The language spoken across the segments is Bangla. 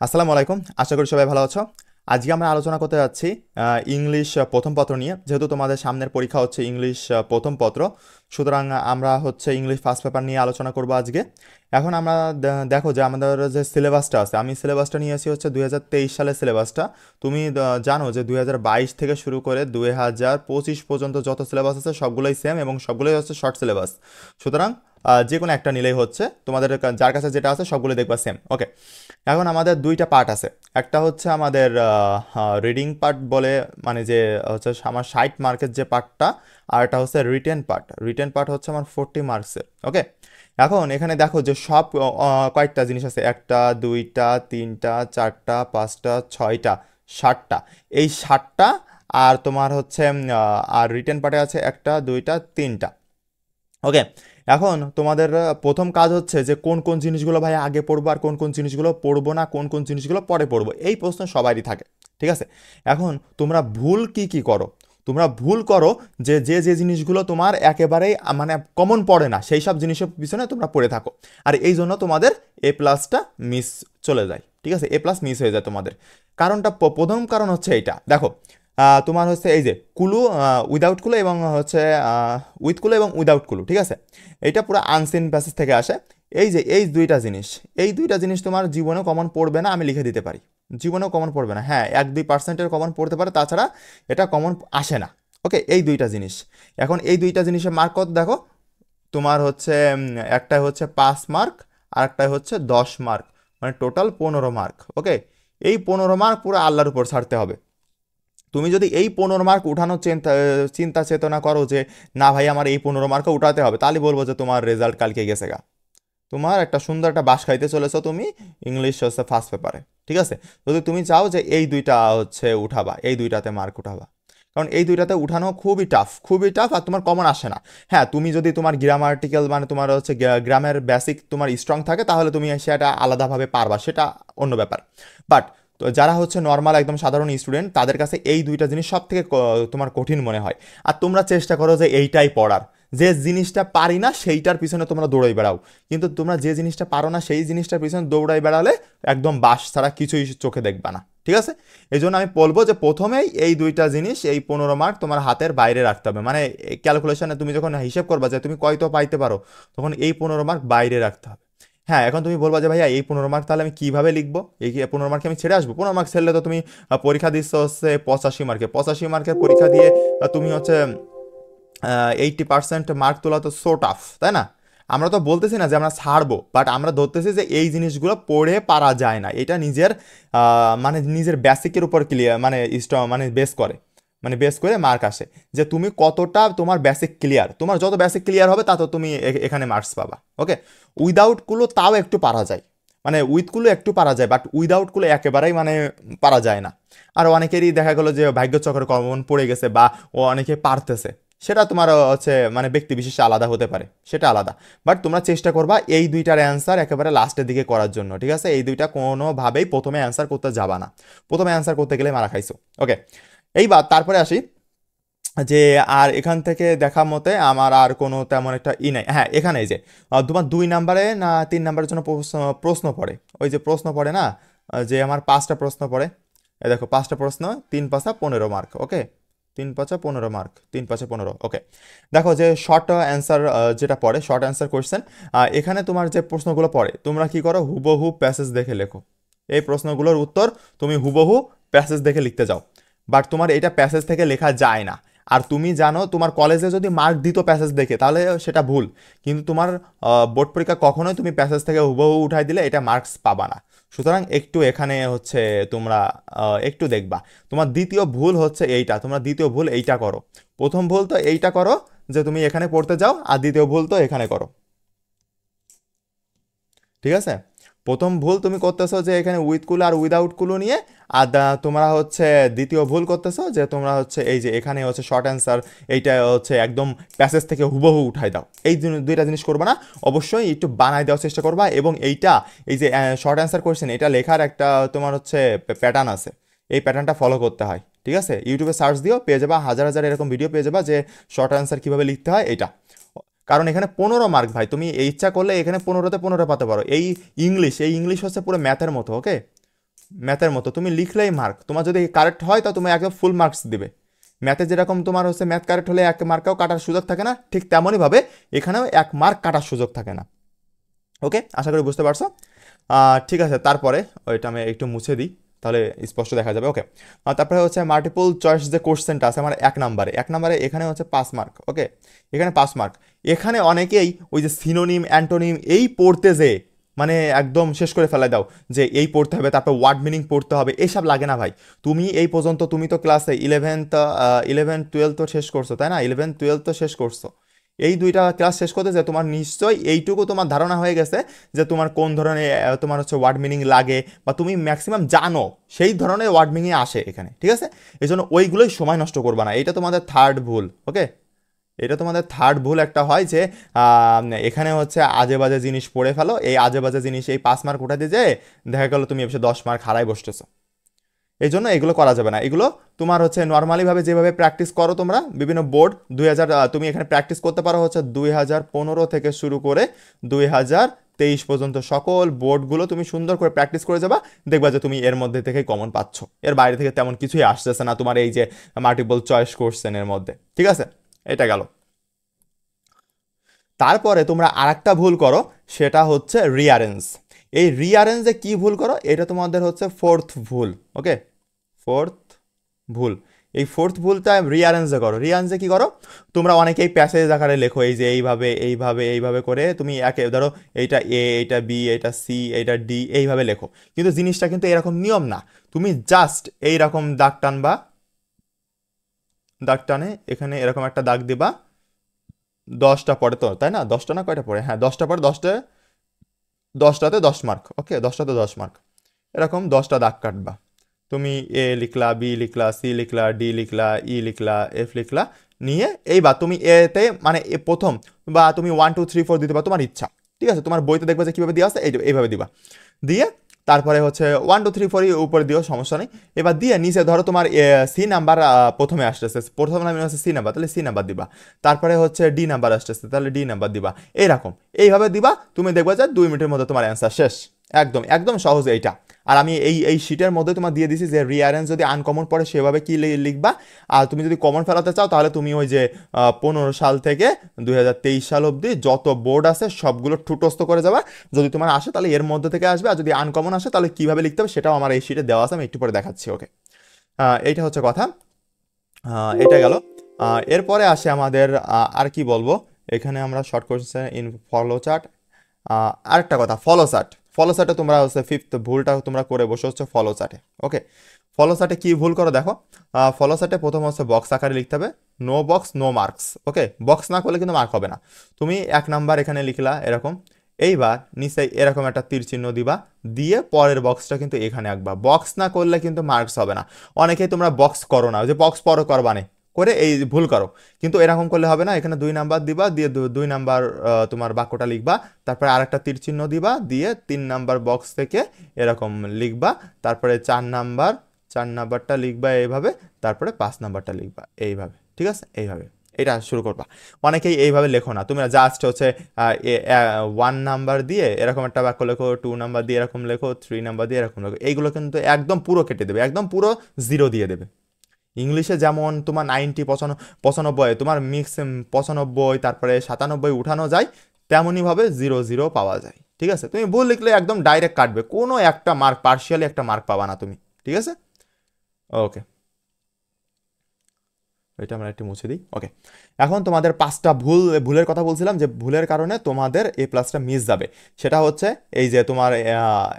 আসসালামু আলাইকুম, আশা করি সবাই ভালো আছো। আজকে আমরা আলোচনা করতে যাচ্ছি ইংলিশ প্রথম পত্র নিয়ে। যেহেতু তোমাদের সামনের পরীক্ষা হচ্ছে ইংলিশ প্রথম পত্র, সুতরাং আমরা হচ্ছে ইংলিশ ফার্স্ট পেপার নিয়ে আলোচনা করব আজকে। এখন আমরা দেখো যে আমাদের যে সিলেবাসটা আছে, আমি সিলেবাসটা নিয়ে আসি হচ্ছে 2023 সালের সিলেবাসটা। তুমি জানো যে 2022 থেকে শুরু করে 2025 পর্যন্ত যত সিলেবাস আছে সবগুলোই সেম এবং সবগুলোই হচ্ছে শর্ট সিলেবাস। সুতরাং যে কোনো একটা নিলেই হচ্ছে, তোমাদের যার কাছে যেটা আছে সবগুলো দেখবা সেম। ওকে, এখন আমাদের দুইটা পার্ট আছে। একটা হচ্ছে আমাদের রিডিং পার্ট বলে, মানে যে হচ্ছে আমার 60 মার্কের যে পার্টটা, আর একটা হচ্ছে রিটেন পার্ট। রিটেন পার্ট হচ্ছে আমার 40 মার্কসের। ওকে, এখন এখানে দেখো যে সব কয়েকটা জিনিস আছে, একটা দুইটা তিনটা চারটা পাঁচটা ছয়টা সাতটা, এই সাতটা। আর তোমার হচ্ছে আর রিটেন পার্টে আছে একটা দুইটা তিনটা। ওকে, এখন তোমাদের প্রথম কাজ হচ্ছে যে কোন কোন জিনিসগুলো ভাই আগে পড়বো আর কোন কোন জিনিসগুলো পড়বো না, কোন কোন জিনিসগুলো পরে পড়বো, এই প্রশ্ন সবারই থাকে। ঠিক আছে, এখন তোমরা ভুল কি কি করো? তোমরা ভুল করো যে যে যে জিনিসগুলো তোমার একেবারেই মানে কমন পড়ে না, সেই সব জিনিসের পিছনে তোমরা পড়ে থাকো। আর এই জন্য তোমাদের এ প্লাসটা মিস চলে যায়। ঠিক আছে, এ প্লাস মিস হয়ে যায় তোমাদের। কারণটা প্রথম কারণ হচ্ছে এইটা, দেখো তোমার হচ্ছে এই যে কুলু, উইদাউট কুলু এবং হচ্ছে উইথ কুলু এবং উইদাউট কুলু। ঠিক আছে, এইটা পুরো আনসিন প্যাসেজ থেকে আসে। এই যে এই দুইটা জিনিস তোমার জীবনেও কমন পড়বে না, আমি লিখে দিতে পারি। জীবনেও কমন পড়বে না, হ্যাঁ 1-2% কমন পড়তে পারে, তাছাড়া এটা কমন আসে না। ওকে, এই দুইটা জিনিস। এখন এই দুইটা জিনিসের মার্ক কত দেখো, তোমার হচ্ছে একটাই হচ্ছে 5 মার্ক আর একটাই হচ্ছে 10 মার্ক, মানে টোটাল 15 মার্ক। ওকে, এই 15 মার্ক পুরো আল্লাহর উপর ছাড়তে হবে। তুমি যদি এই 15 মার্ক উঠানোর চিন্তা চিন্তা চেতনা করো যে না ভাই আমার এই 15 মার্কও উঠাতে হবে, তাহলে বলবো যে তোমার রেজাল্ট কালকে গেছে গা। তোমার একটা সুন্দর একটা বাস খাইতে চলেছো তুমি ইংলিশ হচ্ছে ফার্স্ট পেপারে। ঠিক আছে, যদি তুমি চাও যে এই দুইটা হচ্ছে উঠাবা, এই দুইটাতে মার্ক উঠাবা, কারণ এই দুইটাতে উঠানো খুবই টাফ, খুবই টাফ, আর তোমার কমন আসে না। হ্যাঁ, তুমি যদি তোমার গ্রামার্টিক্যাল মানে তোমার হচ্ছে গ্রামের বেসিক তোমার স্ট্রং থাকে, তাহলে তুমি সেটা আলাদাভাবে পারবা, সেটা অন্য ব্যাপার। বাট তো যারা হচ্ছে নর্মাল একদম সাধারণ স্টুডেন্ট, তাদের কাছে এই দুইটা জিনিস সব থেকে তোমার কঠিন মনে হয়। আর তোমরা চেষ্টা করো যে এইটাই পড়ার, যে জিনিসটা পারি না সেইটার পিছনে তোমরা দৌড়াই বেড়াও। কিন্তু তোমরা যে জিনিসটা পারো না সেই জিনিসটার পিছনে দৌড়াই বেড়ালে একদম বাস ছাড়া কিছুই চোখে দেখবা না। ঠিক আছে, এই জন্য আমি বলবো যে প্রথমেই এই দুইটা জিনিস, এই 15 মার্ক তোমার হাতের বাইরে রাখতে হবে। মানে ক্যালকুলেশনে তুমি যখন হিসেব করবা যে তুমি কয়তো পাইতে পারো, তখন এই 15 মার্ক বাইরে রাখতে হবে। হ্যাঁ, এখন তুমি বলবা যে ভাইয়া এই 15 মার্ক তাহলে আমি কিভাবে লিখবো, এই 15 মার্কে আমি ছেড়ে আসবো? 15 মার্ক ছেড়লে তো তুমি পরীক্ষা দিচ্ছ হচ্ছে 85 মার্কে, 85 মার্কের পরীক্ষা দিয়ে তুমি হচ্ছে 80% মার্ক তোলা তো সো টাফ, তাই না? আমরা তো বলতেছি না যে আমরা ছাড়বো, বাট আমরা ধরতেছি যে এই জিনিসগুলো পড়ে পারা যায় না, এটা নিজের মানে নিজের বেসিকের উপর ক্লিয়ার মানে মানে বেস করে, মানে বেস করে মার্ক আসে যে তুমি কতটা তোমার বেসিক ক্লিয়ার। তোমার যত বেসিক ক্লিয়ার হবে তত তুমি এখানে মার্কস পাবা। ওকে, উইদাউটগুলো তাও একটু পারা যায়, মানে উইথগুলো একটু পারা যায়, বাট উইদাউটগুলো একেবারেই মানে পারা যায় না। আর অনেকেরই দেখা গেলো যে ভাগ্যচক্রে কমন পড়ে গেছে, বা ও অনেকে পারতেছে, সেটা তোমার হচ্ছে মানে ব্যক্তি বিশেষে আলাদা হতে পারে, সেটা আলাদা। বাট তোমরা চেষ্টা করবা এই দুইটার অ্যান্সার একেবারে লাস্টের দিকে করার জন্য। ঠিক আছে, এই দুইটা কোনোভাবেই প্রথমে অ্যান্সার করতে যাবা না, প্রথমে অ্যান্সার করতে গেলে মারা খাইছো। ওকে, এইবার তারপরে আসি যে আর এখান থেকে দেখা মতে আমার আর কোনো তেমন একটা নাই। হ্যাঁ, এখানে এই যে তোমার 2 নাম্বারে না 3 নাম্বারের জন্য প্রশ্ন পড়ে, ওই যে প্রশ্ন পড়ে না, যে আমার 5টা প্রশ্ন পড়ে। এই দেখো 5টা প্রশ্ন, 3×5=15 মার্ক। ওকে, 3×5=15 মার্ক, 3×5=15। ওকে, দেখো যে শর্ট অ্যান্সার যেটা পড়ে, শর্ট অ্যান্সার কোয়েশ্চেন, এখানে তোমার যে প্রশ্নগুলো পড়ে তোমরা কি করো, হুবহু প্যাসেজ দেখে লেখো। এই প্রশ্নগুলোর উত্তর তুমি হুবহু প্যাসেজ দেখে লিখতে যাও, বাট তোমার এটা প্যাসেজ থেকে লেখা যায় না। আর তুমি জানো তোমার কলেজে যদি মার্ক দিত প্যাসেজ দেখে, তাহলে সেটা ভুল। কিন্তু তোমার বোর্ড পরীক্ষা কখনোই তুমি প্যাসেজ থেকে হুবহু উঠাই দিলে এটা মার্কস পাবা না। সুতরাং একটু এখানে হচ্ছে তোমরা একটু দেখবা। তোমার দ্বিতীয় ভুল হচ্ছে এইটা, তোমরা দ্বিতীয় ভুল এইটা করো। প্রথম ভুল তো এইটা করো যে তুমি এখানে পড়তে যাও, আর দ্বিতীয় ভুল তো এখানে করো। ঠিক আছে, প্রথম ভুল তুমি করতেছো যে এখানে উইথ কুলু আর উইদাউট কুলু নিয়ে, আর তোমরা হচ্ছে দ্বিতীয় ভুল করতেছো যে তোমরা হচ্ছে এই যে এখানে হচ্ছে শর্ট অ্যান্সার, এইটা হচ্ছে একদম প্যাসেজ থেকে হুবহু উঠাই দাও। এই দুইটা জিনিস করবা না, অবশ্যই একটু বানায় দেওয়ার চেষ্টা করবা। এবং এইটা এই যে শর্ট অ্যান্সার কোয়েশ্চেন, এটা লেখার একটা তোমার হচ্ছে প্যাটার্ন আছে, এই প্যাটার্নটা ফলো করতে হয়। ঠিক আছে, ইউটিউবে সার্চ দিও, পেয়ে যাবা হাজার হাজার এরকম ভিডিও পেয়ে যাবা যে শর্ট অ্যান্সার কীভাবে লিখতে হয় এটা। কারণ এখানে 15 মার্ক ভাই, তুমি ইচ্ছা করলে এখানে 15তে 15 পাতে পারো। এই ইংলিশ হচ্ছে পুরো ম্যাথের মতো। ওকে, ম্যাথের মতো তুমি লিখলেই মার্ক, তোমার যদি কারেক্ট হয় তা তুমি একদম ফুল মার্কস দিবে। ম্যাথে যেরকম তোমার হচ্ছে ম্যাথ কারেক্ট হলে 1 মার্কও কাটার সুযোগ থাকে না, ঠিক তেমনইভাবে এখানেও 1 মার্ক কাটার সুযোগ থাকে না। ওকে, আশা করি বুঝতে পারছো। ঠিক আছে, তারপরে ওইটা আমি একটু মুছে দিই, তাহলে স্পষ্ট দেখা যাবে। ওকে, তারপরে হচ্ছে মাল্টিপল চয়েস যে কোশ্চেনটা আছে আমার 1 নম্বরে এখানে হচ্ছে 5 মার্ক। ওকে, এখানে 5 মার্ক। এখানে অনেকেই ওই যে সিনোনিম অ্যান্টোনিম এই পড়তে যে মানে একদম শেষ করে ফেলাই দাও, যে এই পড়তে হবে, তারপর ওয়ার্ড মিনিং পড়তে হবে, এসব লাগে না ভাই। তুমি এই পর্যন্ত তুমি তো ক্লাসে 11 12 তো শেষ করছো, তাই না? 11 12 তো শেষ করছো। এই 2টা ক্লাস শেষ করতে যে তোমার নিশ্চয়ই এইটুকু তোমার ধারণা হয়ে গেছে যে তোমার কোন ধরনের তোমার হচ্ছে ওয়ার্ড মিনিং লাগে, বা তুমি ম্যাক্সিমাম জানো সেই ধরনের ওয়ার্ড মিনিং আসে এখানে, ঠিক আছে? এই জন্য ওইগুলোই সময় নষ্ট করবা না, এটা তোমাদের থার্ড ভুল। ওকে, এটা তোমাদের থার্ড ভুল একটা হয় যে এখানে হচ্ছে আজে বাজে জিনিস পড়ে ফেলো, এই আজে বাজে জিনিস এই 5 মার্ক উঠাতে যে দেখা গেলো তুমি এসে 10 মার্ক হারাই বসতেছো। এই জন্য এগুলো করা যাবে না। এগুলো তোমার হচ্ছে নর্মালিভাবে যেভাবে প্র্যাকটিস করো তোমরা বিভিন্ন বোর্ড 2000 তুমি এখানে প্র্যাকটিস করতে পারো হচ্ছে 2015 থেকে শুরু করে 2023 পর্যন্ত সকল বোর্ডগুলো তুমি সুন্দর করে প্র্যাকটিস করে যাবা, দেখবা যে তুমি এর মধ্যে থেকে কমন পাচ্ছ। এর বাইরে থেকে তেমন কিছুই আসতেছে না তোমার এই যে মাল্টিপল চয়েস কোশ্চেনের মধ্যে, ঠিক আছে? এটা গেল। তারপরে তোমরা আরেকটা ভুল করো, সেটা হচ্ছে রিয়ারেঞ্জ। এই রিয়ারেঞ্জে কি ভুল করো, এটা তোমাদের হচ্ছে ফোর্থ ভুল। ওকে, ফোর্থ ভুল। এই ফোর্থ ভুলটা রিয়ারেঞ্জে করো। রিয়ারেঞ্জে কি করো, তোমরা অনেকেই প্যাসেজ আকারে লেখো, এই যে এইভাবে এইভাবে এইভাবে করে তুমি একে ধরো এইটা এ, এইটা বি, এইটা সি, এইটা ডি, এইভাবে লেখো। কিন্তু জিনিসটা কিন্তু এরকম নিয়ম না। তুমি জাস্ট এইরকম দাগ টানবা, দাগ টানে এখানে এরকম একটা দাগ দিবা, 10টা পড়ে তো, তাই না? 10টা না কয়টা পড়ে? হ্যাঁ, 10টা পড়ে, 10টাতে 10 মার্ক। ওকে, 10টাতে 10 মার্ক। এরকম 10টা দাগ কাটবা। তুমি এ লিখলা, বি লিখলা, সি লিখলা, ডি লিখলা, ই লিখলা, এফ লিখলা, নিয়ে এইবার তুমি এতে মানে এ প্রথম, বা তুমি 1 2 3 4 দিতে পারো, তোমার ইচ্ছা, ঠিক আছে? তোমার বইতে দেখবে যে কীভাবে দেওয়া আছে, এইভাবে দিবা। দিয়ে তারপরে হচ্ছে 1 2 3 4 উপরে দিও, সমস্যা নেই। এবার দিয়ে নিচে ধরো তোমার সি নাম্বার প্রথমে আসতেছে, প্রথম নামে হচ্ছে সি নাম্বার, তাহলে সি নাম্বার দিবা। তারপরে হচ্ছে ডি নাম্বার আসতেছে, তাহলে ডি নাম্বার দিবা। এইরকম এইভাবে দিবা, তুমি দেখবা যে 2 মিনিটের মধ্যে তোমার অ্যান্সার শেষ। একদম একদম সহজ এইটা। আর আমি এই শিটের মধ্যে তোমার দিয়ে দিছি যে রিয়ারেঞ্জ যদি আনকমন পড়ে সেভাবে কি লিখবা। আর তুমি যদি কমন ফেলাতে চাও তাহলে তুমি ওই যে 15 সাল থেকে 2023 সাল অবধি যত বোর্ড আছে সবগুলো ঠুটস্থ করে যাবা। যদি তোমার আসে তাহলে এর মধ্যে থেকে আসবে, আর যদি আনকমন আসে তাহলে কিভাবে লিখতে হবে সেটাও আমার এই শিটে দেওয়া আছে, আমি একটু পরে দেখাচ্ছি। ওকে, এইটা হচ্ছে কথা। এটা গেল। এরপরে আসে আমাদের আর কি বলবো, এখানে আমরা short question in follow chart. আরেকটা কথা, ফলো চার্ট। ফলো চার্টে তোমরা হচ্ছে ফিফথ ভুলটা তোমরা করে বসে হচ্ছে ফলো চার্টে। ওকে, ফলো চার্টে কি ভুল করো দেখো। ফলো চার্টে প্রথম হচ্ছে বক্স আকারে লিখতে হবে, নো বক্স নো মার্কস। ওকে, বক্স না করলে কিন্তু মার্ক হবে না। তুমি 1 নাম্বার এখানে লিখলা এরকম, এইবার নিচে এরকম একটা তীর চিহ্ন দিবা, দিয়ে পরের বক্সটা কিন্তু এখানে আঁকবা। বক্স না করলে কিন্তু মার্কস হবে না। অনেকেই তোমরা বক্স করো না, যে বক্স পরে করবা না করে এই ভুল করো, কিন্তু এরকম করলে হবে না। এখানে 2 নাম্বার দিবা, দিয়ে 2 নাম্বার তোমার বাক্যটা লিখবা, তারপরে আরেকটা তীর চিহ্ন দিবা, দিয়ে 3 নাম্বার বক্স থেকে এরকম লিখবা, তারপরে 4 নাম্বারটা লিখবা এইভাবে, তারপরে 5 নাম্বারটা লিখবা এইভাবে, ঠিক আছে? এইভাবে এটা শুরু করবা। অনেকেই এইভাবে লেখো না, তুমি জাস্ট হচ্ছে 1 নাম্বার দিয়ে এরকম একটা বাক্য লেখো, 2 নাম্বার দিয়ে এরকম লেখো, 3 নাম্বার দিয়ে এরকম লেখো। এইগুলো কিন্তু একদম পুরো কেটে দেবে, একদম পুরো 0 দিয়ে দেবে। ইংলিশে যেমন তোমার 95 তোমার মিক্স 95 তারপরে 97 উঠানো যায়, তেমনইভাবে 0 0 পাওয়া যায়, ঠিক আছে? তুমি ভুল লিখলে একদম ডাইরেক্ট কাটবে, কোনো একটা মার্ক, পার্শিয়ালি একটা মার্ক পাবা না তুমি, ঠিক আছে? ওকে, এটা আমরা একটু মুছে দিই। ওকে, এখন তোমাদের 5টা ভুলের কথা বলছিলাম, যে ভুলের কারণে তোমাদের এ প্লাসটা মিস যাবে। সেটা হচ্ছে এই যে তোমার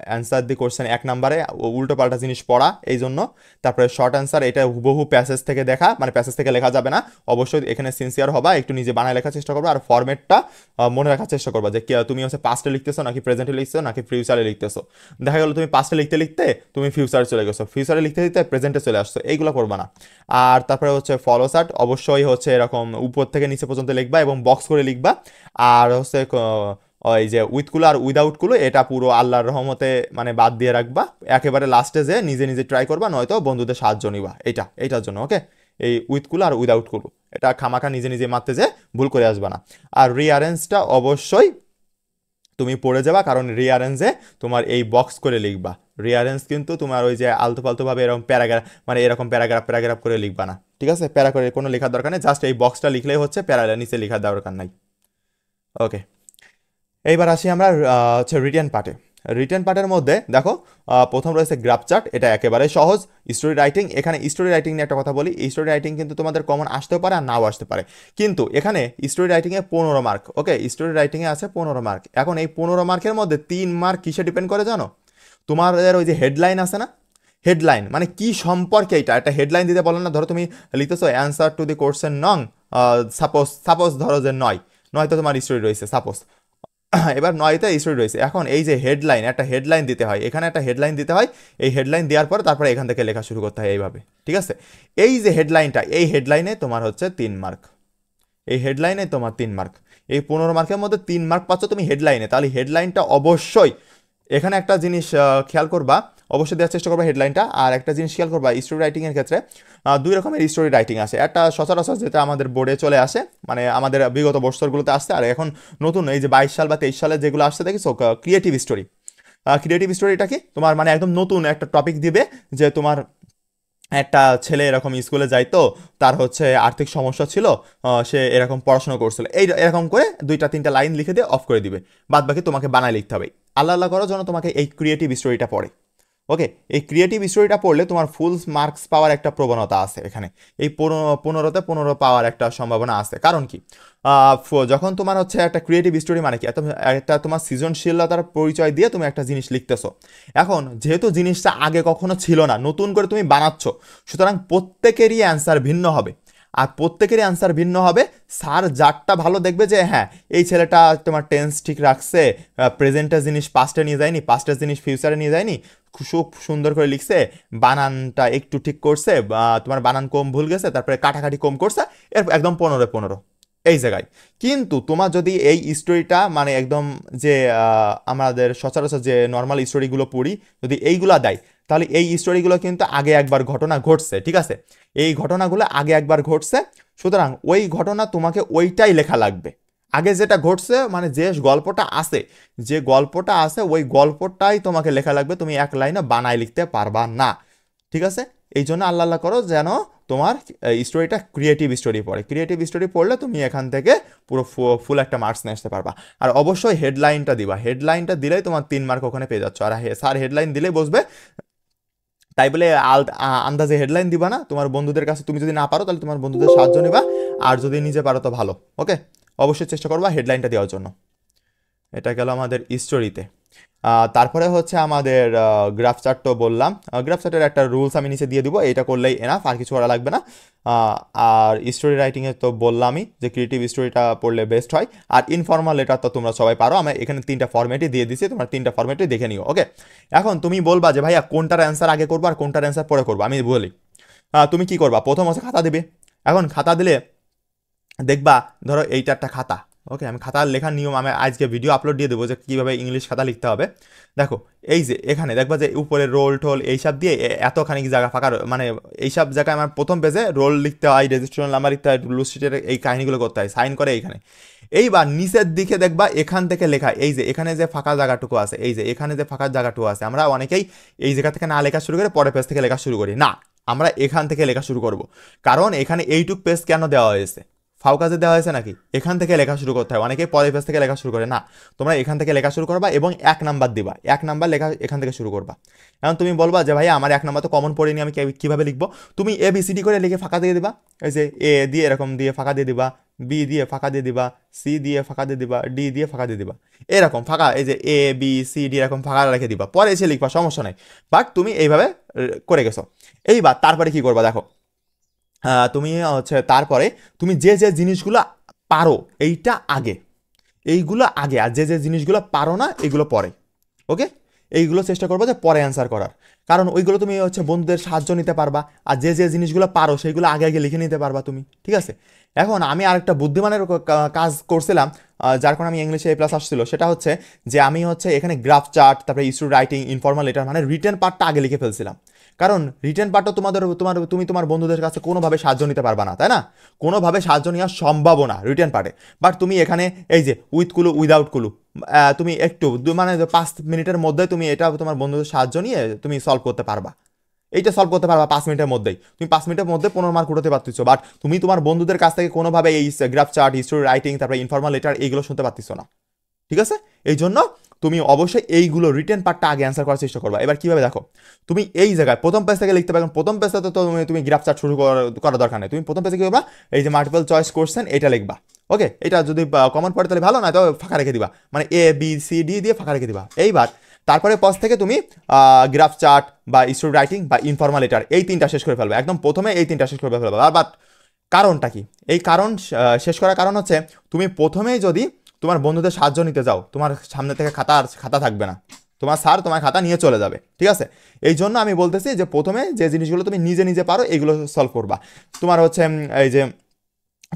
অ্যান্সার দি কোশ্চেন 1 নাম্বারে উল্টো পাল্টা জিনিস পড়া, এই জন্য। তারপরে শর্ট অ্যান্সার, এটা হুবহু প্যাসেজ থেকে দেখা, মানে প্যাসেজ থেকে লেখা যাবে না। অবশ্যই এখানে সিনসিয়ার হবা, একটু নিজে বানায় লেখার চেষ্টা করবা, আর ফরম্যাটটা মনে রাখার চেষ্টা করবা, যে তুমি হচ্ছে পাস্টে লিখতেছো নাকি প্রেজেন্টে লিখতেছো নাকি ফিউচারে লিখতেছো। দেখা গেলো তুমি পাস্টে লিখতে লিখতে তুমি ফিউচারে চলে গেছো, ফিউচারে লিখতে লিখতে প্রেজেন্টে চলে আসছো, এইগুলো করবা না। আর তারপরে হচ্ছে ফলো চার্ট, অবশ্যই হচ্ছে এরকম উপর থেকে নিচে পর্যন্ত লিখবা এবং বক্স করে লিখবা। আর হচ্ছে ওই যে উইথগুলো আর উইদাউটগুলো এটা পুরো আল্লাহর রহমতে মানে বাদ দিয়ে রাখবা। একেবারে লাস্টে যে নিজে নিজে ট্রাই করবা, নয়তো বন্ধুদের সাহায্য নিবা, এইটার জন্য। ওকে, এই উইথগুলো আর উইদাউটগুলো এটা খামাখা নিজে নিজে মারতে যে ভুল করে আসবা না। আর রিঅ্যারেঞ্জটা অবশ্যই তুমি পড়ে যাবা, কারণ রিঅ্যারেঞ্জে তোমার এই বক্স করে লিখবা, রিয়ারেন্স কিন্তু তোমার ওই যে আলতু ফালতু ভাবে এরকম প্যারাগ্রাফ মানে এরকম প্যারাগ্রাফ প্যারাগ্রাফ করে লিখবা না, ঠিক আছে? প্যারা করে কোনো লেখার দরকার নেই, জাস্ট এই বক্সটা লিখলেই হচ্ছে, প্যারা নিচে লেখার দরকার নাই। ওকে, এইবার আসি আমরা হচ্ছে রিটেন পার্টে। রিটেন পার্টের মধ্যে দেখো প্রথম রয়েছে গ্রাফ চার্ট, এটা একেবারে সহজ। স্টোরি রাইটিং, এখানে স্টোরি রাইটিং নিয়ে একটা কথা বলি, স্টোরি রাইটিং কিন্তু তোমাদের কমন আসতেও পারে আর নাও আসতে পারে, কিন্তু এখানে স্টোরি রাইটিংয়ে 15 মার্ক। ওকে, স্টোরি রাইটিংয়ে আছে 15 মার্ক। এখন এই 15 মার্কের মধ্যে 3 মার্ক কিসে ডিপেন্ড করে জানো? তোমাদের ওই যে হেডলাইন আছে না, হেডলাইন মানে কি সম্পর্কে, এটা একটা হেডলাইন দিতে বলো না। ধরো তুমি লিখতেছো অ্যান্সার টু দি কোশ্চেন নং, সাপোজ সাপোজ ধরো যে নয়, নয়তো তোমার স্টোরি রয়েছে সাপোজ, এবার নয়তে স্টোরি রয়েছে। এখন এই যে হেডলাইন, একটা হেডলাইন দিতে হয়, এখানে একটা হেডলাইন দিতে হয়। এই হেডলাইন দেওয়ার পর তারপরে এখান থেকে লেখা শুরু করতে হয় এইভাবে, ঠিক আছে? এই যে হেডলাইনটা, এই হেডলাইনে তোমার হচ্ছে 3 মার্ক, এই হেডলাইনে তোমার 3 মার্ক। এই 15 মার্কের মধ্যে 3 মার্ক পাচ্ছ তুমি হেডলাইনে, তাহলে হেডলাইনটা অবশ্যই, এখানে একটা জিনিস খেয়াল করবা, অবশ্যই দেওয়ার চেষ্টা করবা হেডলাইনটা। আর একটা জিনিস খেয়াল করবা, স্টোরি রাইটিংয়ের ক্ষেত্রে 2 রকমের স্টোরি রাইটিং আছে। একটা সচরাচর যেটা আমাদের বোর্ডে চলে আসে, মানে আমাদের বিগত বছরগুলোতে আসছে, আর এখন নতুন এই যে 22 সাল বা 23 সালে যেগুলো আসছে দেখিস, ক্রিয়েটিভ স্টোরি। ক্রিয়েটিভ স্টোরিটা কি, তোমার মানে একদম নতুন একটা টপিক দিবে, যে তোমার একটা ছেলে এরকম স্কুলে যাইতো, তার হচ্ছে আর্থিক সমস্যা ছিল, সে এরকম পড়াশোনা করছিল, এই এরকম করে 2-3টা লাইন লিখে দিয়ে অফ করে দিবে, বাদ বাকি তোমাকে বানায় লিখতে হবে। আল্লাহ আল্লাহ করার জন্য তোমাকে এই ক্রিয়েটিভ স্টোরিটা পড়ে। ওকে, এই ক্রিয়েটিভ স্টোরিটা পড়লে তোমার ফুল মার্কস পাওয়ার একটা প্রবণতা আছে এখানে, এই 15তে 15 পাওয়ার একটা সম্ভাবনা আছে। কারণ কি, যখন তোমার হচ্ছে একটা ক্রিয়েটিভ স্টোরি মানে কি, একটা তোমার সৃজনশীলতার পরিচয় দিয়ে তুমি একটা জিনিস লিখতেছো। এখন যেহেতু জিনিসটা আগে কখনো ছিল না, নতুন করে তুমি বানাচ্ছ, সুতরাং প্রত্যেকেরই অ্যান্সার ভিন্ন হবে। আর প্রত্যেকেরই অ্যান্সার ভিন্ন হবে। স্যার যারটা ভালো দেখবে যে হ্যাঁ এই ছেলেটা তোমার টেন্স ঠিক রাখছে, প্রেজেন্টের জিনিস পাস্টে নিয়ে যায়নি, পাস্টের জিনিস ফিউচারে নিয়ে যায়নি, খুব সুন্দর করে লিখছে, বানানটা একটু ঠিক করছে, তোমার বানান কম ভুল গেছে, তারপরে কাটাকাটি কম করছে, এর একদম 15-15 এই জায়গায়। কিন্তু তোমার যদি এই স্টোরিটা মানে একদম যে আমাদের সচরাচর যে নর্মাল স্টোরিগুলো পড়ি, যদি এইগুলা দেয়, তাহলে এই স্টোরিগুলো কিন্তু আগে একবার ঘটনা ঘটছে, ঠিক আছে? এই ঘটনাগুলো আগে একবার ঘটছে, সুতরাং ওই ঘটনা তোমাকে ওইটাই লেখা লাগবে। আগে যেটা ঘটছে মানে যে গল্পটা আছে, যে গল্পটা আছে ওই গল্পটাই তোমাকে লেখা লাগবে, তুমি এক লাইনে বানায় লিখতে পারবা না, ঠিক আছে? এই জন্য আল্লাহ আল্লাহ করো যেন তোমার স্টোরিটা ক্রিয়েটিভ স্টোরি পড়ে। ক্রিয়েটিভ স্টোরি পড়লে তুমি এখান থেকে পুরো ফুল একটা মার্কস নিয়ে আসতে পারবা। আর অবশ্যই হেডলাইনটা দিবা, হেডলাইনটা দিলেই তোমার 3 মার্ক ওখানে পেয়ে যাচ্ছ। আর স্যার হেডলাইন দিলেই বসবে, তাই বলে আন্দাজে হেডলাইন দিবা না। তোমার বন্ধুদের কাছে, তুমি যদি না পারো তাহলে তোমার বন্ধুদের সাহায্য নিবা, আর যদি নিজে পারো তো ভালো। ওকে, অবশ্যই চেষ্টা করবা হেডলাইনটা দেওয়ার জন্য। এটা গেল আমাদের স্টোরিতে। তারপরে হচ্ছে আমাদের গ্রাফ চার্ট তো বললাম, গ্রাফ চার্টের একটা রুলস আমি নিচে দিয়ে দিব, এটা করলেই এনাফ, আর কিছু করা লাগবে না। আর স্টোরি রাইটিংয়ে তো বললামই যে ক্রিয়েটিভ স্টোরিটা পড়লে বেস্ট হয়। আর ইনফর্মাল লেটার তো তোমরা সবাই পারো, আমি এখানে 3টা ফর্মেটই দিয়ে দিচ্ছি, তোমরা 3টা ফর্মেটই দেখে নিও। ওকে, এখন তুমি বলবা যে ভাইয়া কোনটার অ্যান্সার আগে করবো আর কোনটার অ্যান্সার পরে করবো। আমি বলি তুমি কি করবা, প্রথম হচ্ছে খাতা দিবে। এখন খাতা দিলে দেখবা, ধরো এইটা একটা খাতা। ওকে, আমি খাতার লেখার নিয়ম আমি আজকে ভিডিও আপলোড দিয়ে দেবো যে কীভাবে ইংলিশ খাতা লিখতে হবে। দেখো এই যে এখানে দেখবা যে উপরে রোল টোল এইসব দিয়ে এতখানি জায়গা ফাঁকা, মানে এইসব জায়গায় আমার প্রথম পেজে রোল লিখতে হয়, রেজিস্ট্রেশন নাম্বার লিখতে হয়, ব্লু শিটের এই কাহিনিগুলো করতে হয়, সাইন করে এইখানে। এইবার নিচের দিকে দেখবা এখান থেকে লেখা, এই যে এখানে যে ফাঁকা জায়গাটুকু আছে, এই যে এখানে যে ফাঁকা জায়গাটুকু আছে, আমরা অনেকেই এই জায়গা থেকে না লেখা শুরু করে পরের পেজ থেকে লেখা শুরু করি না, আমরা এখান থেকে লেখা শুরু করব। কারণ এখানে এইটুক পেজ কেন দেওয়া হয়েছে, ফাও কাজে দেওয়া হয়েছে নাকি, এখান থেকে লেখা শুরু করতে হয়। অনেকেই পরের পেজ থেকে লেখা শুরু করে না, তোমরা এখান থেকে লেখা শুরু করবা এবং 1 নাম্বার দিবা, 1 নাম্বার লেখা এখান থেকে শুরু করবা। এখন তুমি বলবা যে ভাই আমার 1 নাম্বার তো কমন পড়িনি, আমি কিভাবে লিখবো? তুমি ABCD করে লিখে ফাঁকা দিয়ে দিবা, এই যে এ দিয়ে এরকম দিয়ে ফাঁকা দিয়ে দিবা, বি দিয়ে ফাঁকা দিয়ে দিবা, সি দিয়ে ফাঁকা দিয়ে দিবা, ডি দিয়ে ফাঁকা দিয়ে দিবা, এরকম ফাঁকা, এই যে ABCD এরকম ফাঁকা রেখে দিবা, পরে এসে লিখবা, সমস্যা নাই। বাট তুমি এইভাবে করে গেছো। এইবার তারপরে কি করবা দেখো, তুমি হচ্ছে তারপরে তুমি যে যে জিনিসগুলো পারো এইটা আগে, এইগুলো আগে, আর যে যে জিনিসগুলো পারো না এগুলো পরে। ওকে, এইগুলো চেষ্টা করবো যে পরে অ্যান্সার করার, কারণ ওইগুলো তুমি হচ্ছে বন্ধুদের সাহায্য নিতে পারবা, আর যে যে জিনিসগুলো পারো সেইগুলো আগে আগে লিখে নিতে পারবা তুমি, ঠিক আছে? এখন আমি আরেকটা বুদ্ধিমানের কাজ করছিলাম, যার কারণে আমি ইংলিশে A+ আসছিল, সেটা হচ্ছে যে আমি হচ্ছে এখানে গ্রাফ চার্ট, তারপরে স্টোরি রাইটিং, ইনফর্মাল লেটার মানে রিটেন পার্টটা আগে লিখে ফেলছিলাম। কারণ রিটেন পার্টও তুমি তোমার বন্ধুদের কাছে কোনোভাবে সাহায্য নিতে পারবা না, তাই না? কোনোভাবে সাহায্য নেওয়া সম্ভব না রিটেন পার্টে। বাট তুমি এখানে এই যে উইথ কুলু উইদাউট কুলু তুমি একটু মানে 5 মিনিটের মধ্যে তুমি এটা তোমার বন্ধুদের সাহায্য নিয়ে তুমি সলভ করতে পারবা। এইটা সলভ করতে পারবা 5 মিনিটের মধ্যেই। তুমি 5 মিনিটের মধ্যে 15 মার্ক উঠাতে পারতেছো, বাট তুমি তোমার বন্ধুদের কাছ থেকে কোনোভাবে এই গ্রাফ চার্ট, হিস্টোরি রাইটিং, তারপরে ইনফর্মাল লেটার এইগুলো শুনতে পারতেছো না, ঠিক আছে? এই জন্য তুমি অবশ্যই এইগুলো রিটেন পার্টটা আগে অ্যান্সার করার চেষ্টা করবা। এবার কিভাবে দেখো, তুমি এই জায়গায় প্রথম পেজ থেকে লিখতে পারো। প্রথম পেজটাতে তো তুমি গ্রাফ চার্ট শুরু করার দরকার নেই। তুমি প্রথম পেজে কি করবা, এই যে মাল্টিপল চয়েস কোশ্চেন এটা লিখবা। ওকে, এটা যদি কমন পড়ে তাহলে ভালো, না তো ফাঁকা রেখে দিবা, মানে এ বি সি ডি দিয়ে ফাঁকা রেখে দিবা। এইবার তারপরে পজ থেকে তুমি গ্রাফ চার্ট বা স্টোরি রাইটিং বা ইনফর্মাল লেটার এই 3টা শেষ করে ফেলবে। একদম প্রথমে এই 3টা শেষ করে ফেলবে। বাট কারণটা কি? এই কারণ শেষ করার কারণ হচ্ছে, তুমি প্রথমেই যদি তোমার বন্ধুদের সাহায্য নিতে যাও, তোমার সামনে থেকে খাতা থাকবে না, তোমার স্যার তোমার খাতা নিয়ে চলে যাবে, ঠিক আছে? এই জন্য আমি বলতেছি যে প্রথমে যে জিনিসগুলো তুমি নিজে নিজে পারো এগুলো সলভ করবা। তোমার হচ্ছে এই যে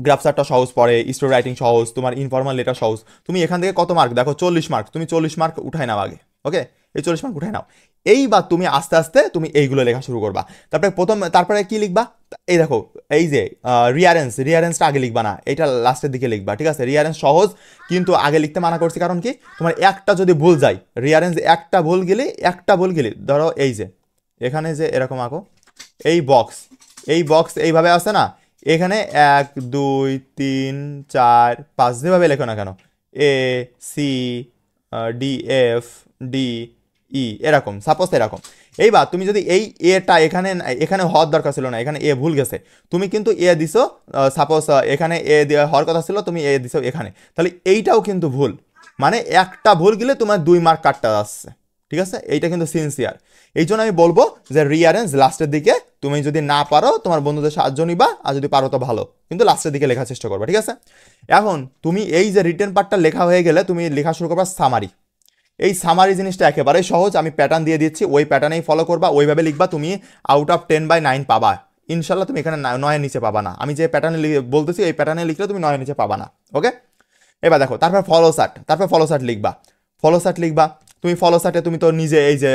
গ্রাফ চার্টটা সহজ পড়ে, স্টোরি রাইটিং সহজ, তোমার ইনফর্মাল লেটার সহজ। তুমি এখান থেকে কত মার্ক দেখো, 40 মার্ক, তুমি 40 মার্ক উঠায় নাও আগে। ওকে, এই 40 মার্ক উঠায় নাও। এইবার তুমি আস্তে আস্তে তুমি এইগুলো লেখা শুরু করবা। তারপরে কি লিখবা, এই দেখো এই যে রিয়ারেন্সটা আগে লিখবা না, এটা লাস্টের দিকে লিখবা, ঠিক আছে? রিয়ারেন্স সহজ, কিন্তু আগে লিখতে মানা করছি। কারণ কি, তোমার একটা যদি ভুল যায়, রিয়ারেন্স একটা ভুল গেলে ধরো এই যে এখানে যে এরকম আঁকো, এই বক্স এইভাবে আছে না, এখানে 1 2 3 4 5 যেভাবে লেখো না কেন, A C D F D E এরকম, সাপোজ এরকম। এইবার তুমি যদি এই এটা এখানে হওয়ার দরকার ছিল না, এখানে এ ভুল গেছে, তুমি কিন্তু এ দিছো, সাপোজ এখানে এ হওয়ার কথা ছিল, তুমি এ দিছো এখানে, তাহলে এইটাও কিন্তু ভুল। মানে একটা ভুল গেলে তোমার 2 মার্ক কাটতে যাচ্ছে, ঠিক আছে? এইটা কিন্তু সিনসিয়ার। এই জন্য আমি বলবো যে রিয়ারেন্স লাস্টের দিকে, তুমি যদি না পারো তোমার বন্ধুদের সাহায্য নিবা, আর যদি পারো তো ভালো, কিন্তু লাস্টের দিকে লেখার চেষ্টা করবা, ঠিক আছে? এখন তুমি এই যে রিটেন পার্টটা লেখা হয়ে গেলে তুমি লেখা শুরু করবা সামারি। এই সামারি জিনিসটা একেবারেই সহজ, আমি প্যাটার্ন দিয়ে দিচ্ছি, ওই প্যাটার্নেই ফলো করবা, ওইভাবে লিখবা। তুমি আউট অফ 10/9 পাবা ইনশাল্লাহ। তুমি এখানে 9-এর নিচে পাবা না। আমি যে প্যাটার্নে বলতেছি এই প্যাটার্নে লিখলে তুমি 9-এর নিচে পাবা না। ওকে, এবার দেখো, তারপর ফলো চার্ট লিখবা। তুমি ফলো চার্টে তুমি তো নিজে এই যে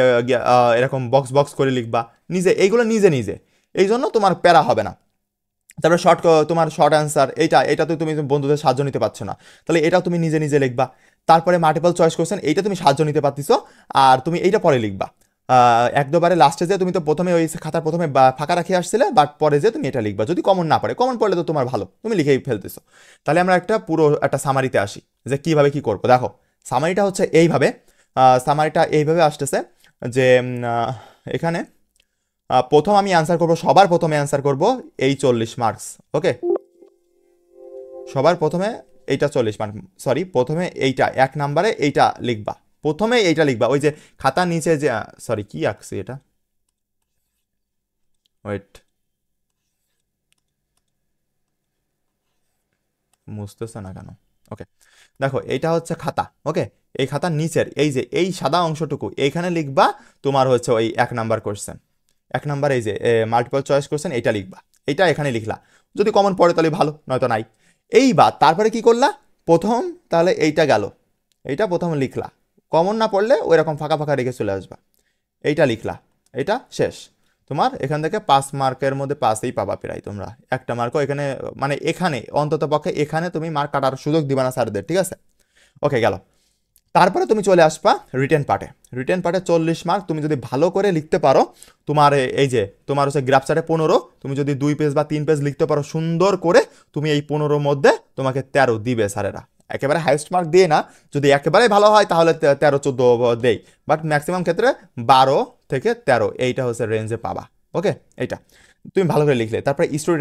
এরকম বক্স করে লিখবা নিজে, এইগুলো নিজে। এই জন্য তোমার প্যারা হবে না। তারপরে তোমার শর্ট অ্যান্সার, এটা তো তুমি বন্ধুদের সাহায্য নিতে পারছো না, তাহলে এটাও তুমি নিজে লিখবা। তারপরে মাল্টিপল চয়েস কোশ্চেন, এইটা তুমি সাহায্য নিতে পারতেছো, আর তুমি এইটা পরে লিখবা। একবারে লাস্টে যে তুমি তো প্রথমে ওই খাতার প্রথমে ফাঁকা রাখি আসছিলে, বাট পরে যে তুমি এটা লিখবা। যদি কমন না পড়ে, কমন পড়লে তো তোমার ভালো, তুমি লিখেই ফেলতেছো। তাহলে আমরা পুরো একটা সামারিতে আসি যে কিভাবে কি করবো। দেখো, সামারিটা হচ্ছে এইভাবে আসতেছে যে এখানে প্রথম আমি অ্যান্সার করবো, সবার প্রথমে অ্যান্সার করবো এই 40 মার্কস। ওকে, সবার প্রথমে এইটা 40 মার্ক, সরি, প্রথমে এইটা 1 নাম্বারে এইটা লিখবা, প্রথমে এইটা লিখবা। ওই যে খাতার নিচে যে, সরি কি আঁকছি এটা, ওয়েট, মুছতেছে না কেন? ওকে, দেখো এইটা হচ্ছে খাতা। ওকে, এই খাতার নিচের এই যে এই সাদা অংশটুকু এইখানে লিখবা তোমার হচ্ছে ওই 1 নাম্বার কোশ্চেন। 1 নাম্বার এই যে মাল্টিপল চয়েস কোশ্চেন, এইটা লিখবা। এইটা এখানে লিখলা, যদি কমন পড়ে তাহলে ভালো, নয়তো নাই। এইবার তারপরে কি করলা, প্রথম তাহলে এইটা গেল, এইটা প্রথম লিখলা, কমন না পড়লে ওই রকম ফাঁকা রেখে চলে আসবা। এইটা লিখলা, এটা শেষ। তোমার এখান থেকে 5 মার্কের মধ্যে 5ই পাবা প্রায় তোমরা। একটা মার্কও এখানে, মানে এখানে অন্তত পক্ষে এখানে তুমি মার্ক কাটার সুযোগ দিবা না স্যারদের, ঠিক আছে? ওকে, গেল। তারপরে তুমি চলে আসবা রিটেন পার্টে 40 মার্ক তুমি যদি ভালো করে লিখতে পারো, তোমার এই যে তোমার হচ্ছে গ্রাফ চার্টে 15, তুমি যদি 2 পেজ বা 3 পেজ লিখতে পারো সুন্দর করে, তুমি এই 15 মধ্যে তোমাকে 13 দিবে স্যারেরা। একেবারে হাইস্ট মার্ক দিয়ে না, যদি একেবারে ভালো হয় তাহলে 13-14 দেই, বাট ম্যাক্সিমাম ক্ষেত্রে 12 থেকে 13 এইটা হচ্ছে রেঞ্জে পাবা। ওকে, এইটা তুমি ভালো করে লিখলে। তারপরে স্টোরি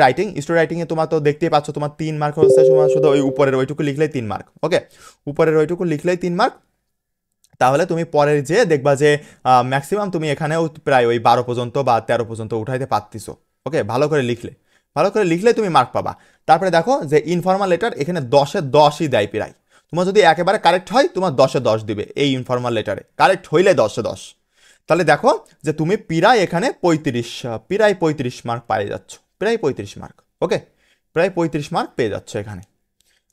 রাইটিংয়ে তোমার তো দেখতেই পাচ্ছ, তোমার 3 মার্ক হচ্ছে, তোমার শুধু ওই উপরের ওইটুকু লিখলেই 3 মার্ক। ওকে, উপরের ওইটুকু লিখলেই 3 মার্ক। তাহলে তুমি পরের যে দেখবা যে ম্যাক্সিমাম তুমি এখানেও প্রায় ওই 12 পর্যন্ত বা 13 পর্যন্ত উঠাইতে পারতিছো। ওকে, ভালো করে লিখলে তুমি মার্ক পাবা। তারপরে দেখো যে ইনফর্মাল লেটার, এখানে 10-এ 10ই দেয় প্রায়। তোমার যদি একেবারে কারেক্ট হয় তোমার 10-এ 10 দিবে এই ইনফর্মাল লেটারে, কারেক্ট হইলে 10-এ 10। তাহলে দেখো যে তুমি প্রায় এখানে 35 মার্ক পেয়ে যাচ্ছ, প্রায় 35 মার্ক। ওকে, প্রায় 35 মার্ক পেয়ে যাচ্ছ এখানে,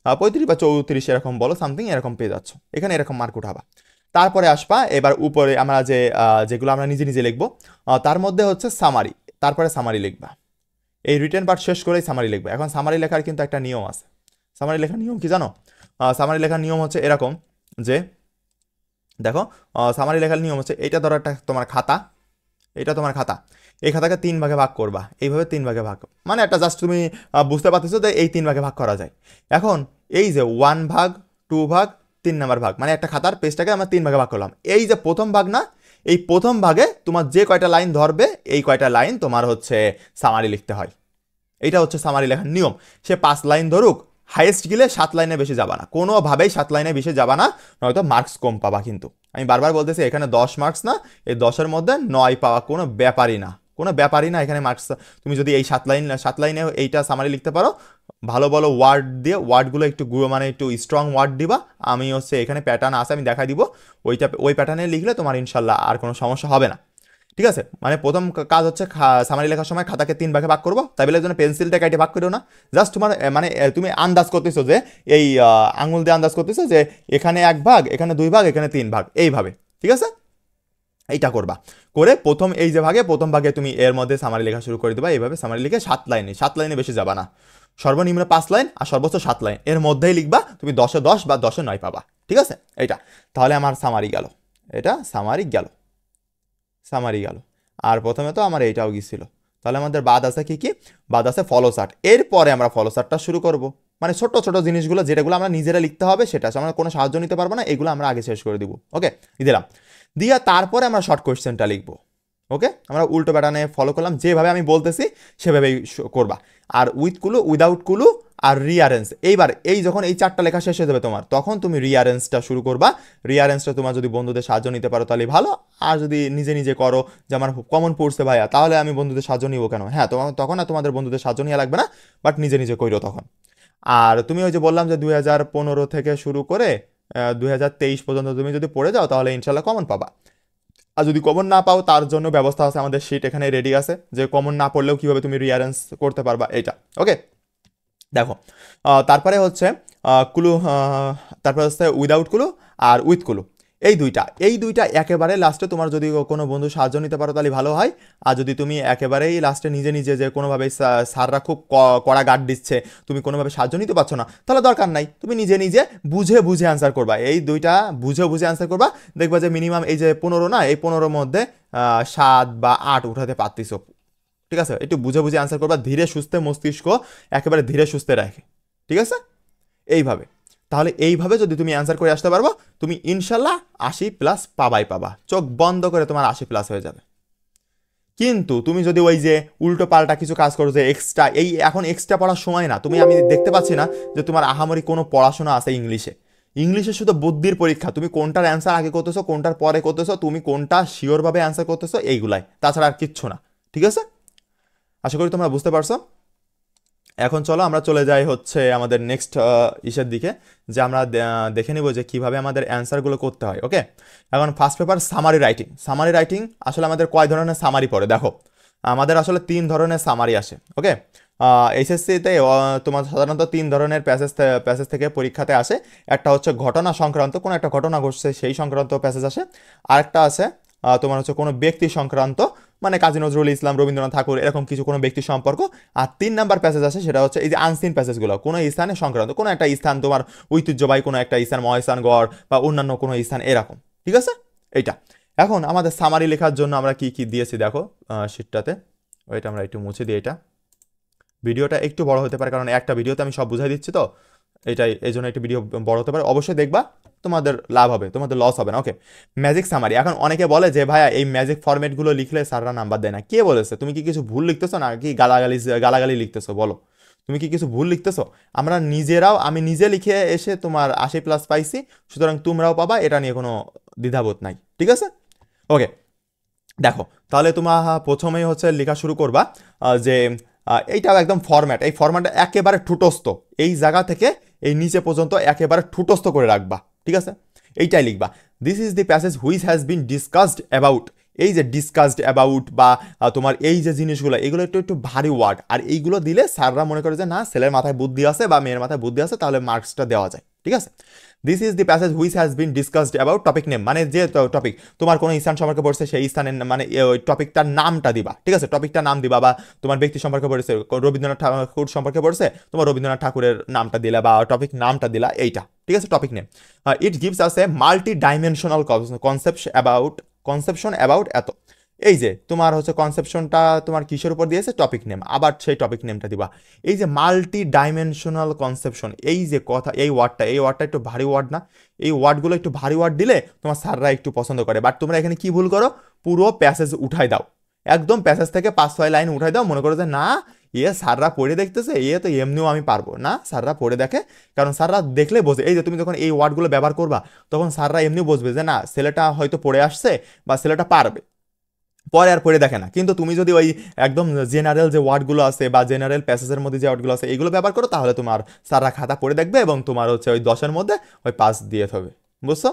35 বা 34 এরকম বলো, সামথিং এরকম পেয়ে যাচ্ছ এখানে, এরকম মার্ক উঠাবা। তারপরে আসবা এবার উপরে আমরা যেগুলো আমরা নিজে নিজে লিখবো, তার মধ্যে হচ্ছে সামারি, তারপরে সামারি লিখবা। এই রিটেন পার্ট শেষ করেই সামারি লিখবে। এখন সামারি লেখার কিন্তু একটা নিয়ম আছে। সামারি লেখার নিয়ম কি জানো? সামারি লেখার নিয়ম হচ্ছে এরকম যে দেখো, সামারি লেখার নিয়ম হচ্ছে এইটা ধরো একটা তোমার খাতা, এটা তোমার খাতা, এই খাতাকে 3 ভাগে ভাগ করবা, এইভাবে 3 ভাগে ভাগ, মানে একটা জাস্ট তুমি বুঝতে পারতেছো যে এই 3 ভাগে ভাগ করা যায়। এখন এই যে 1 ভাগ, 2 ভাগ, 3 নাম্বার ভাগ, মানে একটা খাতার পেজটাকে আমরা 3 ভাগে ভাগ করলাম। এই যে প্রথম ভাগ না, এই প্রথম ভাগে তোমার যে কয়টা লাইন ধরবে এই কয়টা লাইন তোমার হচ্ছে সামারি লিখতে হয়। এইটা হচ্ছে সামারি লেখার নিয়ম। সে 5 লাইন ধরুক, হাইয়েস্ট গেলে 7 লাইনে বেশি যাবা না, কোনোভাবেই 7 লাইনে বেশি যাবা না, নয়তো মার্কস কম পাবা। কিন্তু আমি বারবার বলতেছি এখানে 10 মার্কস না, এই 10-এর মধ্যে 9 পাওয়া কোনো ব্যাপারই না, কোনো ব্যাপারই না এখানে মার্কস। তুমি যদি এই 7 লাইনে এইটা সামারি লিখতে পারো, ভালো ভালো ওয়ার্ড দিয়ে, ওয়ার্ডগুলো একটু মানে একটু স্ট্রং ওয়ার্ড দিবা। আমি হচ্ছে এখানে প্যাটার্ন আছে, আমি দেখাই দিব, ওই প্যাটার্নে লিখলে তোমার ইনশাল্লাহ আর কোনো সমস্যা হবে না। ঠিক আছে, মানে প্রথম কাজ হচ্ছে সামারি লেখার সময় খাতাকে 3 ভাগে ভাগ করবো, তাই বলে জন্য পেন্সিলটা কেটে ভাগ করো না। জাস্ট তোমার মানে তুমি আন্দাজ করতেছো যে এই আঙুল দিয়ে আন্দাজ করতেছো যে এখানে 1 ভাগ, এখানে 2 ভাগ, এখানে 3 ভাগ, এইভাবে। ঠিক আছে, এইটা করবা। করে প্রথম এই যে ভাগে, প্রথম ভাগে তুমি এর মধ্যে সামারি লেখা শুরু করে দেবা। এইভাবে সামারি লিখে 7 লাইনে বেশি যাবা না, সর্বনিম্ন 5 লাইন আর সর্বোচ্চ 7 লাইন এর মধ্যেই লিখবা। তুমি 10-এ 10 বা 10-এ 9 পাবা। ঠিক আছে, এইটা তাহলে আমার সামারি গেল, এটা সামারি গেল, সামারি গেল। আর প্রথমে তো আমার এইটাও গিয়েছিল। তাহলে আমাদের বাদ আছে কি কি? বাদ আছে ফলো চার্ট। এরপরে আমরা ফলো চার্টটা শুরু করব, মানে ছোট ছোট জিনিসগুলো যেগুলো আমরা নিজেরা লিখতে হবে, সেটা আমরা কোনো সাহায্য নিতে পারবো না, এগুলো আমরা আগে শেষ করে দিব। ওকে, দিলাম, দিয়া তারপরে আমরা শর্ট কোয়েশ্চেনটা লিখবো। ওকে, আমরা উল্টো প্যাটার্নে ফলো করলাম, যেভাবে আমি বলতেছি সেভাবেই করবা। আর উইথ কুলু, উইদাউট কুলু আর রিয়ারেঞ্জ। এইবার এই যখন এই 4টা লেখা শেষ হয়ে যাবে তোমার, তখন তুমি রিয়ারেঞ্জটা শুরু করবা। রিয়ারেঞ্জটা তোমার যদি বন্ধুদের সাহায্য নিতে পারো তাহলে ভালো, আর যদি নিজে নিজে করো যে আমার কমন পড়ছে ভাইয়া, তাহলে আমি বন্ধুদের সাহায্য নিব কেন? হ্যাঁ, তখন আর তোমাদের বন্ধুদের সাহায্য নেওয়া লাগবে না, বাট নিজে নিজে করো তখন। আর তুমি ওই যে বললাম যে 2015 থেকে শুরু করে 2023 পর্যন্ত তুমি যদি পড়ে যাও তাহলে ইনশাল্লাহ কমন পাবা। আর যদি কমন না পাও তার জন্য ব্যবস্থা আছে, আমাদের শিট এখানে রেডি আছে, যে কমন না পড়লেও কীভাবে তুমি রিয়ারেঞ্জ করতে পারবা এটা। ওকে, দেখো, তারপরে হচ্ছে কুলু, তারপরে হচ্ছে উইদাউট কুলু আর উইথ কুলু। এই দুইটা একেবারে লাস্টে তোমার যদি কোনো বন্ধু সাহায্য নিতে পারো তাহলে ভালো হয়। আর যদি তুমি একেবারেই লাস্টে নিজে নিজে যে কোনোভাবে স্যাররা খুব কড়া গার্ড দিচ্ছে, তুমি কোনোভাবে সাহায্য নিতে পারছো না, তাহলে দরকার নাই, তুমি নিজে নিজে বুঝে বুঝে অ্যান্সার করবা। এই দুইটা বুঝে বুঝে অ্যান্সার করবা, দেখবা যে মিনিমাম এই যে 15 না, এই 15-র মধ্যে 7 বা 8 উঠাতে পারতিস। ঠিক আছে, একটু বুঝে বুঝে অ্যান্সার করবা, ধীরে সুস্থে মস্তিষ্ক একেবারে ধীরে সুস্থে রাখে। ঠিক আছে, এইভাবে। তাহলে এইভাবে যদি তুমি অ্যান্সার করে আসতে পারবো, তুমি ইনশাল্লাহ 80+ পাবা, চোখ বন্ধ করে তোমার 80+ হয়ে যাবে। কিন্তু তুমি যদি ওই যে উল্টো পাল্টা কিছু কাজ করো, যে এক্সট্রা, এখন এক্সট্রা পড়ার সময় না, আমি দেখতে পাচ্ছি না যে তোমার আহামরি কোনো পড়াশোনা আছে ইংলিশে শুধু বুদ্ধির পরীক্ষা। তুমি কোনটার অ্যান্সার আগে করতেছো, কোনটার পরে করতেছো, তুমি কোনটা শিওরভাবে অ্যান্সার করতেছো, এইগুলাই, তাছাড়া আর কিচ্ছু না। ঠিক আছে, আশা করি তোমরা বুঝতে পারছো। এখন চলো আমরা চলে যাই হচ্ছে আমাদের নেক্সট ইসের দিকে, যে আমরা দেখে নিব যে কিভাবে আমাদের অ্যান্সারগুলো করতে হয়। ওকে, এখন ফার্স্ট পেপার সামারি রাইটিং। আসলে আমাদের কয় ধরনের সামারি পড়ে দেখো, আমাদের আসলে 3 ধরনের সামারি আসে। ওকে, এইচএসসিতে তোমার সাধারণত 3 ধরনের প্যাসেজ থেকে পরীক্ষাতে আসে। একটা হচ্ছে ঘটনা সংক্রান্ত, কোনো একটা ঘটনা ঘটছে সেই সংক্রান্ত প্যাসেজ আসে। আরেকটা আছে তোমার হচ্ছে কোনো ব্যক্তি সংক্রান্ত, মানে কাজী নজরুল ইসলাম, রবীন্দ্রনাথ ঠাকুর, এরকম কিছু কোনো ব্যক্তি সম্পর্ক। আর 3 নাম্বার প্যাসেজ আছে, সেটা হচ্ছে এই যে আনসিন প্যাসেজগুলো, কোনো স্থানে সংক্রান্ত, কোনো একটা স্থান তোমার ঐতিহ্যবাহী কোনো একটা স্থান, মহাস্থানগড় বা অন্যান্য কোনো স্থান, এরকম। ঠিক আছে, এইটা। এখন আমাদের সামারি লেখার জন্য আমরা কি কি দিয়েছি দেখো শিটটাতে। ওইটা আমরা একটু মুছে দিই, এটা ভিডিওটা একটু বড় হতে পারে, কারণ একটা ভিডিওতে আমি সব বুঝাই দিচ্ছি, তো এটাই, এই জন্য একটু ভিডিও বড় হতে পারে। অবশ্যই দেখবা, তোমাদের লাভ হবে, তোমাদের লস হবে না। ওকে, ম্যাজিক সামারি। এখন অনেকে বলে যে ভাইয়া এই ম্যাজিক ফরম্যাটগুলো লিখলে স্যাররা নাম্বার দেয় না। কে বলেছে? তুমি কি কিছু ভুল লিখতেছো না কি গালাগালি লিখতেছো? বলো, তুমি কি কিছু ভুল লিখতেছো? আমি নিজে লিখে এসে তোমার 80+ পাইছি, সুতরাং তোমরাও পাবা, এটা নিয়ে কোনো দ্বিধাবোধ নাই। ঠিক আছে, ওকে, দেখো তাহলে তোমার প্রথমেই হচ্ছে লেখা শুরু করবা যে এইটাও একদম ফরম্যাট, এই ফরম্যাটটা একেবারে ঠুটস্থ, এই জায়গা থেকে এই নিচে পর্যন্ত একেবারে ঠুটস্থ করে রাখবা। ঠিক আছে, এইটাই লিখবা, this is the passage which has been discussed about. এই যে ডিসকাসড অ্যাবাউট বা তোমার এই যে জিনিসগুলো, এগুলো একটু একটু ভারী ওয়ার্ড, আর এইগুলো দিলে স্যাররা মনে করে যে না ছেলের মাথায় বুদ্ধি আছে বা মেয়ের মাথায় বুদ্ধি আছে, তাহলে মার্কসটা দেওয়া যায়, ঠিক আছে। This is the passage which has been discussed about topic name, মানে যে টপিক তোমার কোনো স্থান সম্পর্কে পড়ছে সেই স্থানের মানে ওই টপিকটার নামটা দিবা, ঠিক আছে, টপিকটার নাম দিবা। বা তোমার ব্যক্তি সম্পর্কে পড়েছে, রবীন্দ্রনাথ ঠাকুর সম্পর্কে পড়ছে, তোমার রবীন্দ্রনাথ ঠাকুরের নামটা দিলা বা টপিক নামটা দিলা, এইটা, ঠিক আছে, topic name. It gives us A multi dimensional conception about এত। এই যে তোমার হচ্ছে কনসেপশনটা তোমার কিসের উপর দিয়েছে, টপিক নেম, আবার সেই টপিক নেমটা দিবা। এই যে মাল্টি ডাইমেনশনাল কনসেপশন, এই যে কথা, এই ওয়ার্ডটা একটু ভারী ওয়ার্ড না? এই ওয়ার্ডগুলো একটু ভারী ওয়ার্ড দিলে তোমার স্যাররা একটু পছন্দ করে। বাট তোমরা এখানে কি ভুল করো, পুরো প্যাসেজ উঠাই দাও, একদম প্যাসেজ থেকে 5-6 লাইন উঠাই দাও, মনে করো যে না স্যাররা পড়ে দেখতেছে, তো এমনিও আমি পারবো না। স্যাররা পড়ে দেখে, কারণ স্যাররা দেখলে বোঝে। এই যে তুমি যখন এই ওয়ার্ডগুলো ব্যবহার করবা, তখন স্যাররা এমনিও বুঝবে যে না ছেলেটা হয়তো পড়ে আসছে বা ছেলেটা পারবে, পরে আর পড়ে দেখে না। কিন্তু তুমি যদি ওই একদম জেনারেল যে ওয়ার্ডগুলো আছে বা জেনারেল প্যাসেজের মধ্যে যে ওয়ার্ডগুলো আছে এগুলো ব্যবহার করো, তাহলে তোমার স্যাররা খাতা পড়ে দেখবে এবং তোমার হচ্ছে ওই 10-এর মধ্যে ওই 5 দিয়ে হবে, বুঝছো?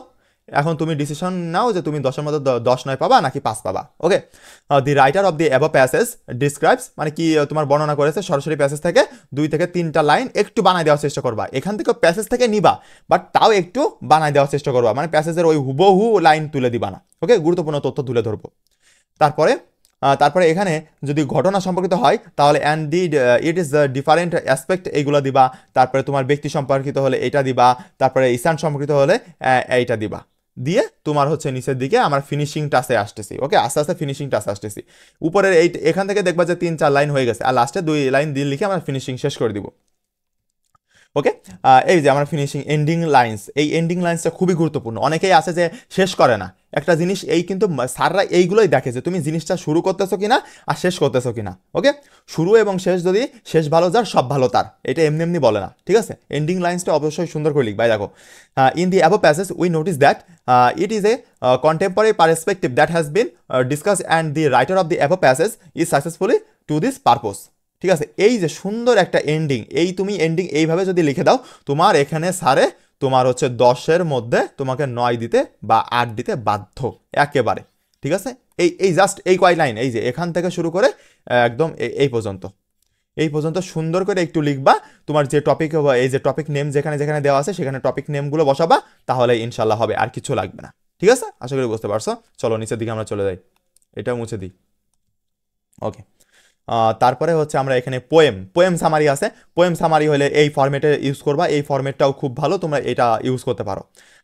এখন তুমি ডিসিশন নাও যে তুমি 10-এর মধ্যে 10-9 পাবা নাকি 5 পাবা। Okay, the writer of the above passage describes, মানে কি তোমার বর্ণনা করেছে সরাসরি প্যাসেজ থেকে 2 থেকে 3টা লাইন একটু বানাই দেওয়ার চেষ্টা করবা। এখান থেকে প্যাসেজ থেকে নিবা, বাট তাও একটু বানাই দেওয়ার চেষ্টা করবা, মানে প্যাসেজের ওই হুবহু লাইন তুলে দিবা না। ওকে, গুরুত্বপূর্ণ তথ্য তুলে ধরবো। তারপরে এখানে যদি ঘটনা সম্পর্কিত হয় তাহলে and the it is different aspect এইগুলো দিবা। তারপরে তোমার ব্যক্তি সম্পর্কিত হলে এটা দিবা, তারপরে স্থান সম্পর্কিত হলে এইটা দিবা। দিয়ে তোমার হচ্ছে নিচের দিকে আমার ফিনিশিং টাচে আসতেছি। ওকে, আস্তে আস্তে ফিনিশিং টাচে আসতেছি। উপরের এখান থেকে দেখবা যে 3-4 লাইন হয়ে গেছে, আর লাস্টে 2 লাইন দিয়ে লিখে আমরা ফিনিশিং শেষ করে দিব। ওকে, এই যে আমার ফিনিশিং এন্ডিং লাইন্স, এই এন্ডিং লাইন্সটা খুবই গুরুত্বপূর্ণ। অনেকেই আছে যে শেষ করে না একটা জিনিস, এই কিন্তু স্যাররা এইগুলোই দেখে যে তুমি জিনিসটা শুরু করতেছো কিনা আর শেষ করতেছো কিনা। ওকে, শুরু এবং শেষ যদি শেষ ভালো যার সব ভালো তার, এটা এমনি এমনি বলে না, ঠিক আছে। এন্ডিং লাইন্সটা অবশ্যই সুন্দর করে লিখবাই। দেখো, in the above passage we notice that it is a contemporary perspective that has been discuss and the writer of the above passage is successfully to this purpose. ঠিক আছে, এই যে সুন্দর একটা এন্ডিং, এই তুমি এন্ডিং এইভাবে যদি লিখে দাও, তোমার এখানে স্যারে তোমার হচ্ছে 10-এর মধ্যে তোমাকে 9 দিতে বা 8 দিতে বাধ্য একেবারে। ঠিক আছে, এই জাস্ট এই কয় লাইন, এই যে এখান থেকে শুরু করে একদম এই পর্যন্ত সুন্দর করে একটু লিখবা। তোমার যে টপিক, এই যে টপিক নেম যেখানে যেখানে দেওয়া আছে সেখানে টপিক নেমগুলো বসাবা, তাহলে ইনশাল্লাহ হবে, আর কিছু লাগবে না। ঠিক আছে, আশা করি বুঝতে পারছো। চলো নিচের দিকে আমরা চলে যাই, এটা মুছে দিই। ওকে, তারপরে হচ্ছে আমরা এখানে পোয়েম সামারি আছে। পোয়েম সামারি হলে এই ফরম্যাটে ইউজ করবা, এই ফরম্যাটটাও খুব ভালো, তোমরা এটা ইউজ করতে পারো।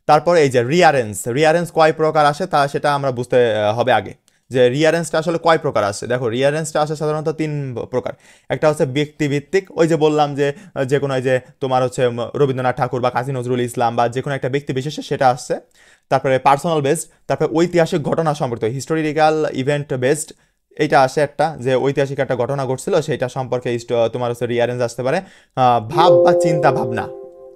তারপরে এই যে রিয়ারেন্স কয় প্রকার আসে তা সেটা আমরা বুঝতে হবে আগে, যে রিয়ারেন্সটা আসলে কয় প্রকার আসে। দেখো, রিয়ারেন্সটা আসে সাধারণত 3 প্রকার। একটা হচ্ছে ব্যক্তিভিত্তিক, ওই যে বললাম যে কোনো এই যে তোমার হচ্ছে রবীন্দ্রনাথ ঠাকুর বা কাজী নজরুল ইসলাম বা যে কোনো একটা ব্যক্তি বিশেষে সেটা আসছে। তারপরে পার্সোনাল বেসড, তারপরে ঐতিহাসিক ঘটনা সম্পর্কিত, হিস্টোরিক্যাল ইভেন্ট বেসড, এইটা আসে একটা, যে ঐতিহাসিক একটা ঘটনা ঘটছিল সেটা সম্পর্কে তোমার হচ্ছে রিয়ারেন্স আসতে পারে। ভাব বা চিন্তা ভাবনা,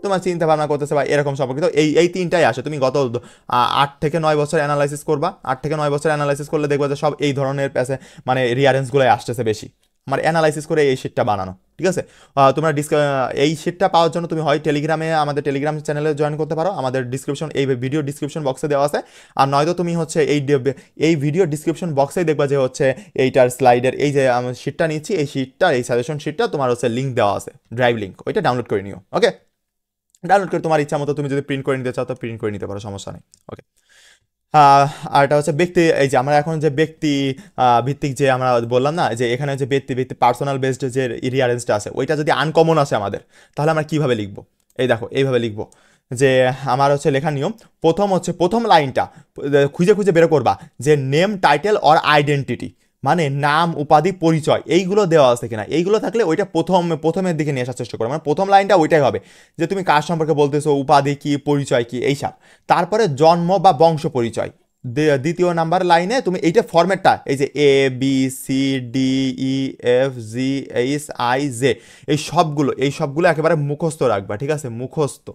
তোমার চিন্তা ভাবনা করতেছে বা এরকম সম্পর্কিত, এই 3টাই আসে। তুমি গত 8 থেকে 9 বছর অ্যানালাইসিস করবা, 8 থেকে 9 বছর অ্যানালাইসিস করলে দেখবা যে সব এই ধরনের প্যাসে মানে রিয়ারেন্সগুলোই আসতেছে বেশি। আমার অ্যানালাইসিস করে এই শিটটা বানানো, ঠিক আছে। তোমরা এই শিটটা পাওয়ার জন্য তুমি হয় টেলিগ্রামে, আমাদের টেলিগ্রাম চ্যানেলে জয়েন করতে পারো, আমাদের ডিসক্রিপশন, এই ভিডিও ডিসক্রিপশন বক্সে দেওয়া আছে। আর নয়তো তুমি হচ্ছে এই ভিডিও ডিসক্রিপশন বক্সেই দেখবা যে হচ্ছে এইটার স্লাইডের এই যে আমি শিটটা নিচ্ছি, এই শিটটা, এই সাজেশন শিটটা তোমার হচ্ছে লিঙ্ক দেওয়া আছে, ড্রাইভ লিঙ্ক, ওইটা ডাউনলোড করে নিও। ওকে, ডাউনলোড করে তোমার ইচ্ছা মতো তুমি যদি প্রিন্ট করে নিতে চাও তো প্রিন্ট করে নিতে পারো, সমস্যা নেই। ওকে, আর এটা হচ্ছে ব্যক্তি, এই যে আমরা এখন যে ব্যক্তি ভিত্তিক যে আমরা বললাম না, যে এখানে যে ব্যক্তি পার্সোনাল বেসড যে রিয়ারেন্সটা আছে, ওইটা যদি আনকমন আসে আমাদের, তাহলে আমরা কিভাবে লিখবো? এই দেখো, এইভাবে লিখবো যে আমার হচ্ছে লেখার নিয়ম, প্রথম লাইনটা খুঁজে খুঁজে বের করবা যে নেম, টাইটেল অর আইডেন্টিটি, মানে নাম, উপাধি, পরিচয়, এইগুলো দেওয়া আছে কিনা। এইগুলো থাকলে ওইটা প্রথমের দিকে নিয়ে আসার চেষ্টা করো, মানে প্রথম লাইনটা ওইটাই হবে যে তুমি কার সম্পর্কে বলতেছো, উপাধি কি, পরিচয় কি, এইসব। তারপরে জন্ম বা বংশ পরিচয়, দ্বিতীয় নাম্বার লাইনে তুমি এইটা ফরম্যাটটা, এই যে ABCDEFGHIJ, এই সবগুলো একেবারে মুখস্থ রাখবা। ঠিক আছে, মুখস্থ,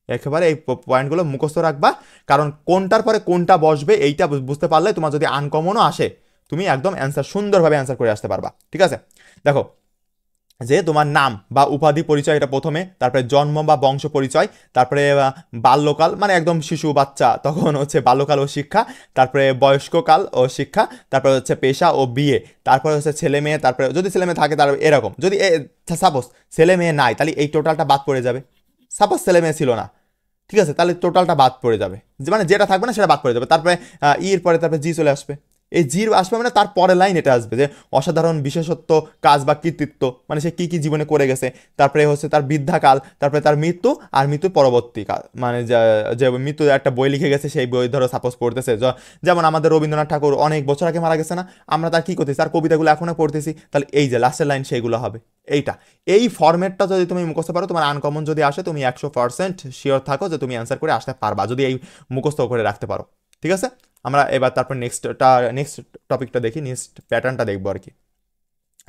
একেবারে এই পয়েন্টগুলো মুখস্থ রাখবা, কারণ কোনটার পরে কোনটা বসবে এইটা বুঝতে পারলে তোমার যদি আনকমনও আসে তুমি একদম সুন্দরভাবে অ্যান্সার করে আসতে পারবা। ঠিক আছে, দেখো, যে তোমার নাম বা উপাধি পরিচয় এটা প্রথমে, তারপরে জন্ম বা বংশ পরিচয়, তারপরে বাল্যকাল মানে একদম শিশু বাচ্চা তখন হচ্ছে বাল্যকাল ও শিক্ষা, তারপরে বয়স্ককাল ও শিক্ষা, তারপরে হচ্ছে পেশা ও বিয়ে, তারপরে হচ্ছে ছেলে মেয়ে, তারপরে যদি ছেলে মেয়ে থাকে তার এরকম, যদি সাপোজ ছেলে মেয়ে নাই তাহলে এই টোটালটা বাদ পড়ে যাবে। সাপোজ ছেলে মেয়ে ছিল না, ঠিক আছে, তাহলে টোটালটা বাদ পড়ে যাবে, যে মানে যেটা থাকবে না সেটা বাদ পড়ে যাবে। তারপরে এর পরে তারপরে জি চলে আসবে। এই জির আসবে মানে তার পরের লাইন এটা আসবে যে অসাধারণ বিশেষত্ব, কাজ বা কৃতিত্ব, মানে সে কি কি জীবনে করে গেছে, তারপরে হচ্ছে তার বৃদ্ধাকাল, তারপরে তার মৃত্যু, আর মৃত্যুর পরবর্তী কাল, মানে যে মৃত্যু একটা বই লিখে গেছে সেই বই ধরো সাপোজ পড়তেছে, যেমন আমাদের রবীন্দ্রনাথ ঠাকুর অনেক বছর আগে মারা গেছে না, আমরা তার কি করতেছি, তার কবিতাগুলো এখনো পড়তেছি, তাহলে এই যে লাস্টের লাইন সেইগুলো হবে এইটা। এই ফরম্যাটটা যদি তুমি মুখস্থ পারো, তোমার আনকমন যদি আসে তুমি 100% শিওর থাকো যে তুমি অ্যান্সার করে আসতে পারবা, যদি এই মুখস্থ করে রাখতে পারো। ঠিক আছে, আমরা এবার তারপর নেক্সট টপিকটা দেখি, নেক্সট প্যাটার্নটা দেখবো আর কি।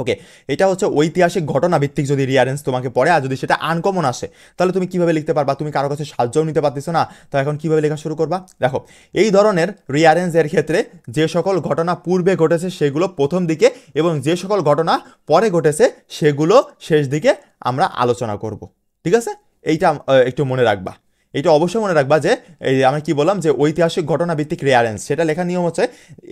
ওকে, এটা হচ্ছে ঐতিহাসিক ঘটনা ভিত্তিক যদি রিয়ারেন্স তোমাকে পড়ে, আর যদি সেটা আনকমন আসে তাহলে তুমি কিভাবে লিখতে পারবা, তুমি কারো কাছে সাহায্যও নিতে পারতেছো না, তো এখন কিভাবে লেখা শুরু করবা। দেখো, এই ধরনের রিয়ারেন্স এর ক্ষেত্রে যে সকল ঘটনা পূর্বে ঘটেছে সেগুলো প্রথম দিকে, এবং যে সকল ঘটনা পরে ঘটেছে সেগুলো শেষ দিকে আমরা আলোচনা করব। ঠিক আছে, এইটা একটু মনে রাখবা। এটা অবশ্যই মনে রাখবা যে এই আমি কি বললাম যে ঐতিহাসিক ঘটনা ভিত্তিক রিয়ারেন্স, সেটা লেখার নিয়ম হচ্ছে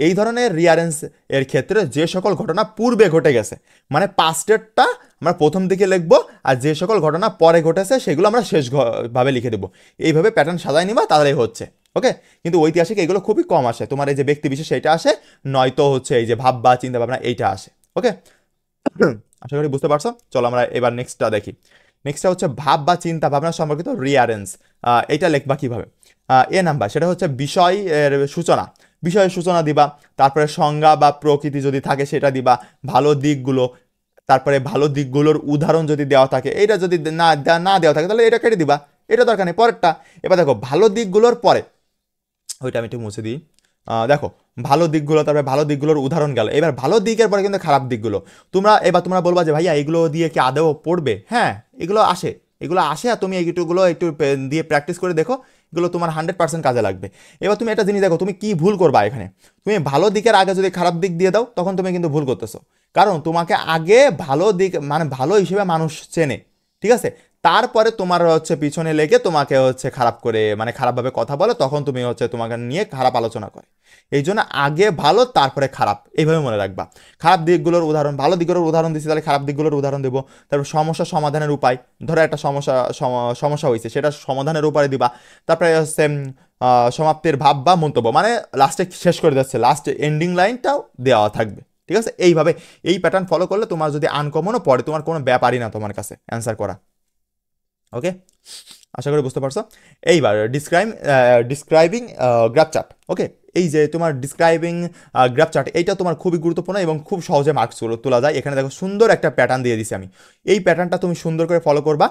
এই ধরনের রিয়ারেন্স এর ক্ষেত্রে যে সকল ঘটনা পূর্বে ঘটে গেছে, মানে পাস্টেরটা আমরা প্রথম দিকে লিখবো, আর যে সকল ঘটনা পরে ঘটেছে সেগুলো আমরা শেষ ভাবে লিখে দেবো। এইভাবে প্যাটার্ন সাজায় নিবা, তাহলেই হচ্ছে। ওকে, কিন্তু ঐতিহাসিক এগুলো খুবই কম আসে, তোমার এই যে ব্যক্তি বিশেষ এটা আসে, নয়তো হচ্ছে এই যে ভাববা চিন্তা ভাবনা এইটা আসে। ওকে, আশা করি বুঝতে পারছো। চলো আমরা এবার নেক্সটটা দেখি। নেক্সটটা হচ্ছে ভাব বা চিন্তা ভাবনা সম্পর্কিত রিয়ারেন্স। এটা লিখবা কিভাবে, এ নাম্বার সেটা হচ্ছে বিষয়ের সূচনা, বিষয়ের সূচনা দিবা, তারপরে সংজ্ঞা বা প্রকৃতি যদি থাকে সেটা দিবা, ভালো দিকগুলো, তারপরে ভালো দিকগুলোর উদাহরণ যদি দেওয়া থাকে, এটা যদি না দেওয়া থাকে তাহলে এটা কেটে দিবা, এটা দরকার নেই পরেরটা। এবার দেখো ভালো দিকগুলোর পরে, ওইটা আমি একটু মুছে দিই। দেখো ভালো দিকগুলো, তারপরে ভালো দিকগুলোর উদাহরণ গেল, এবার ভালো দিকের পরে কিন্তু খারাপ দিকগুলো। তোমরা বলবা যে ভাইয়া এগুলো দিয়ে কি আদৌ পড়বে, হ্যাঁ এগুলো আসে, আর তুমি এইটুকুগুলো একটু দিয়ে প্র্যাকটিস করে দেখো, এগুলো তোমার 100% কাজে লাগবে। এবার তুমি একটা জিনিস দেখো, তুমি কি ভুল করবা এখানে, তুমি ভালো দিকের আগে যদি খারাপ দিক দিয়ে দাও তখন তুমি কিন্তু ভুল করতেছো, কারণ তোমাকে আগে ভালো দিক মানে ভালো হিসেবে মানুষ চেনে, ঠিক আছে, তারপরে তোমার হচ্ছে পিছনে লেগে তোমাকে হচ্ছে খারাপ করে মানে খারাপভাবে কথা বলে, তখন তুমি হচ্ছে তোমাকে নিয়ে খারাপ আলোচনা করে। এই জন্য আগে ভালো তারপরে খারাপ, এইভাবে মনে রাখবা। খারাপ দিকগুলোর উদাহরণ, ভালো দিকগুলোর উদাহরণ দিচ্ছি তাহলে খারাপ দিকগুলোর উদাহরণ দেবো। তারপর সমস্যা সমাধানের উপায়, ধরো একটা সমস্যা হয়েছে সেটা সমাধানের উপায় দিবা। তারপরে হচ্ছে সমাপ্তির ভাব বা মন্তব্য, মানে লাস্টে শেষ করে যাচ্ছে, লাস্ট এন্ডিং লাইনটাও দেওয়া থাকবে। ঠিক আছে, এইভাবে এই প্যাটার্ন ফলো করলে তোমার যদি আনকমনও পড়ে তোমার কোনো ব্যাপারই না তোমার কাছে অ্যান্সার করা। ওকে, আশা করি বুঝতে পারছো। এইবার ডিসক্রাইবিং গ্রাফ চার্ট। ওকে, এই যে তোমার ডিসক্রাইবিং গ্রাফ চার্ট, এইটা তোমার খুবই গুরুত্বপূর্ণ এবং খুব সহজে মার্কস তোলা যায়। এখানে দেখো সুন্দর একটা প্যাটার্ন দিয়ে দিছি আমি, এই প্যাটার্নটা তুমি সুন্দর করে ফলো করবা।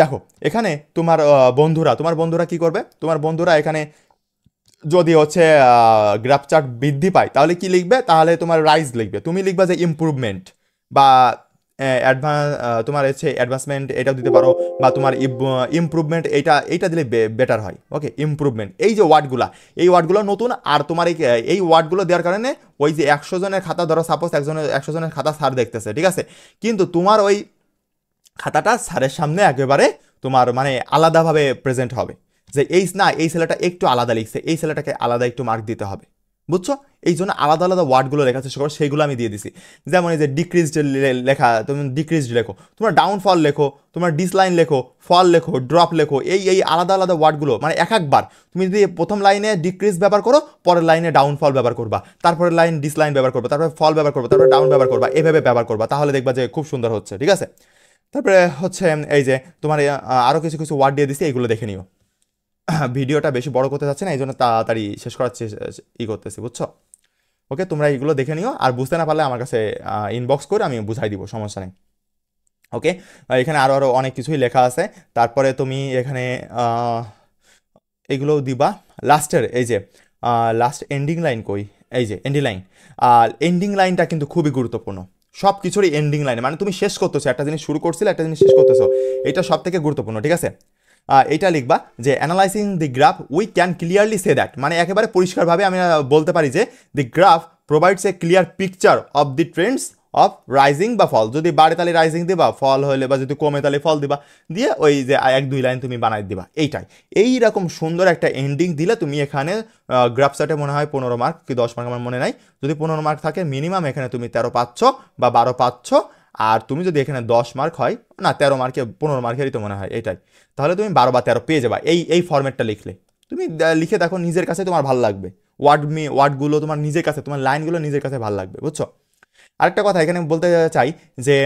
দেখো এখানে তোমার বন্ধুরা কি করবে, তোমার বন্ধুরা এখানে যদি হচ্ছে গ্রাফ চার্ট বৃদ্ধি পায় তাহলে কি লিখবে, তাহলে তোমার রাইজ লিখবে, তুমি লিখবা যে ইমপ্রুভমেন্ট বা তোমার হচ্ছে অ্যাডভান্সমেন্ট এটাও দিতে পারো, বা তোমার ইমপ্রুভমেন্ট এইটা দিলে বেটার হয়। ওকে, ইমপ্রুভমেন্ট এই যে ওয়ার্ডগুলো, এই ওয়ার্ডগুলো নতুন, আর তোমার এই ওয়ার্ডগুলো দেওয়ার কারণে ওই যে 100 জনের খাতা, ধরো সাপোজ 100 জনের খাতা স্যার দেখতেছে, ঠিক আছে, কিন্তু তোমার ওই খাতাটা স্যারের সামনে একেবারে তোমার মানে আলাদাভাবে প্রেজেন্ট হবে, যে এই ছেলেটা একটু আলাদা লিখছে, এই ছেলেটাকে আলাদা একটু মার্ক দিতে হবে, বুঝছো। এই জন্য আলাদা আলাদা ওয়ার্ডগুলো লেখা চেষ্টা করো, সেইগুলো আমি দিয়ে দিছি। যেমন এই যে ডিক্রিজড লেখা, তুমি ডিক্রিজড লেখো, তোমার ডাউনফল লেখো, তোমার ডিসলাইন লেখো, ফল লেখো, ড্রপ লেখো, এই আলাদা আলাদা ওয়ার্ডগুলো মানে একবার তুমি যদি প্রথম লাইনে ডিক্রিজ ব্যবহার করো, পরের লাইনে ডাউনফল ব্যবহার করবা, তারপরের লাইন ডিসলাইন ব্যবহার করবা, তারপরে ফল ব্যবহার করবা, তারপরে ডাউন ব্যবহার করবা, এভাবে ব্যবহার করবা, তাহলে দেখবা যে খুব সুন্দর হচ্ছে। ঠিক আছে, তারপরে হচ্ছে এই যে তোমার আরও কিছু কিছু ওয়ার্ড দিয়ে দিছি, এইগুলো দেখে নিও। ভিডিওটা বেশি বড় করতে যাচ্ছে না, এই জন্য তাড়াতাড়ি শেষ করার করতেছি, বুঝছো। ওকে, তোমরা এইগুলো দেখে নিও, আর বুঝতে না পারলে আমার কাছে ইনবক্স করে আমি বুঝাই দিব, সমস্যা নেই। ওকে, এখানে আরও অনেক কিছুই লেখা আছে। তারপরে তুমি এখানে এগুলোও দিবা। লাস্টের এই যে লাস্ট এন্ডিং লাইন কই, এই যে এন্ডিং লাইন, এন্ডিং লাইনটা কিন্তু খুবই গুরুত্বপূর্ণ। সব কিছুরই এন্ডিং লাইন মানে তুমি শেষ করতেছো, একটা জিনিস শুরু করছিলে একটা জিনিস শেষ করতেছো, এটা সব থেকে গুরুত্বপূর্ণ। ঠিক আছে, এটা লিখবা যে analysing the graph we can clearly say that, মানে একেবারে পরিষ্কারভাবে আমি বলতে পারি যে the graph provides a clear picture of the Trends of rising বা ফল, যদি বাড়ে তাহলে রাইজিং দিবা, ফল হলে বা যদি কমে তাহলে ফল দিবা, দিয়ে ওই যে 1-2 লাইন তুমি বানাই দিবা। এইটাই, এইরকম সুন্দর একটা এন্ডিং দিলে তুমি এখানে গ্রাফ সেটে মনে হয় 15 মার্ক কি 10 মার্ক আমার মনে নাই, যদি 15 মার্ক থাকে মিনিমাম এখানে তুমি 13 পাচ্ছ বা 12 পাচ্ছ। আর তুমি যদি এখানে 10 মার্ক হয়, না 13 মার্কে 15 মার্কেরই তো মনে হয় এটাই, তাহলে তুমি 12 বা 13 পেয়ে যাবা এই ফরম্যাটটা লিখলে। তুমি লিখে দেখো, নিজের কাছে তোমার ভালো লাগবে, ওয়ার্ডগুলো তোমার নিজের কাছে, তোমার লাইনগুলো নিজের কাছে ভালো লাগবে, বুঝছো? আরেকটা কথা এখানে বলতে চাই যে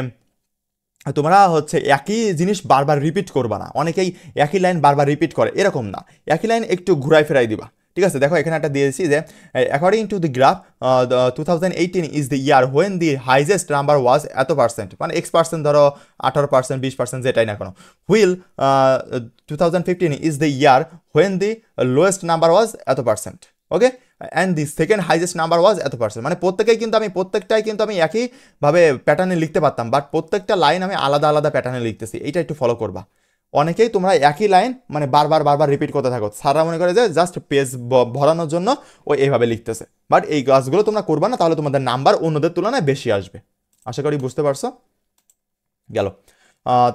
তোমরা হচ্ছে একই জিনিস বারবার রিপিট করবা না। অনেকেই একই লাইন বারবার রিপিট করে, এরকম না, একই লাইন একটু ঘুরাই ফেরাই দিবা। ঠিক আছে, দেখো এখানে একটা দিয়েছি যে according to the graph 2018 is the year when the highest number was এত পার্সেন্ট, মানে X%, ধরো 18%, 20%, যেটাই না কোনো। While 2015 is the year when the lowest number was এত percent. Okay, and the second highest number was এত পার্সেন্ট। মানে প্রত্যেকটাই কিন্তু আমি একইভাবে প্যাটার্নে লিখতে পারতাম, বাট প্রত্যেকটা লাইন আমি আলাদা আলাদা প্যাটার্নে লিখতেছি, এইটা একটু ফলো করবা। অনেকেই তোমরা একই লাইন মানে বারবার রিপিট করতে থাকো, স্যাররা মনে করে যে জাস্ট পেজ ভরানোর জন্য ও এইভাবে লিখতেছে, বাট এই কাজগুলো তোমরা করবা না, তাহলে তোমাদের নাম্বার অন্যদের তুলনায় বেশি আসবে। আশা করি বুঝতে পারছো। গেল,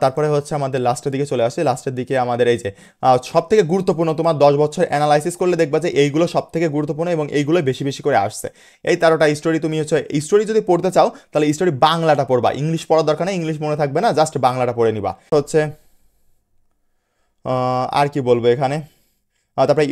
তারপরে হচ্ছে আমাদের লাস্টের দিকে চলে আসে। লাস্টের দিকে আমাদের এই যে সব থেকে গুরুত্বপূর্ণ, তোমার 10 বছর অ্যানালাইসিস করলে দেখবা যে এইগুলো সব থেকে গুরুত্বপূর্ণ এবং এইগুলো বেশি বেশি করে আসছে। এই 13টা স্টোরি, তুমি হচ্ছে স্টোরি যদি পড়তে চাও তাহলে স্টোরি বাংলাটা পড়বা, ইংলিশ পড়ার দরকার নেই, ইংলিশ মনে থাকবে না, জাস্ট বাংলাটা পড়ে নিবা। হচ্ছে আর কি বলবো এখানে, তারপরে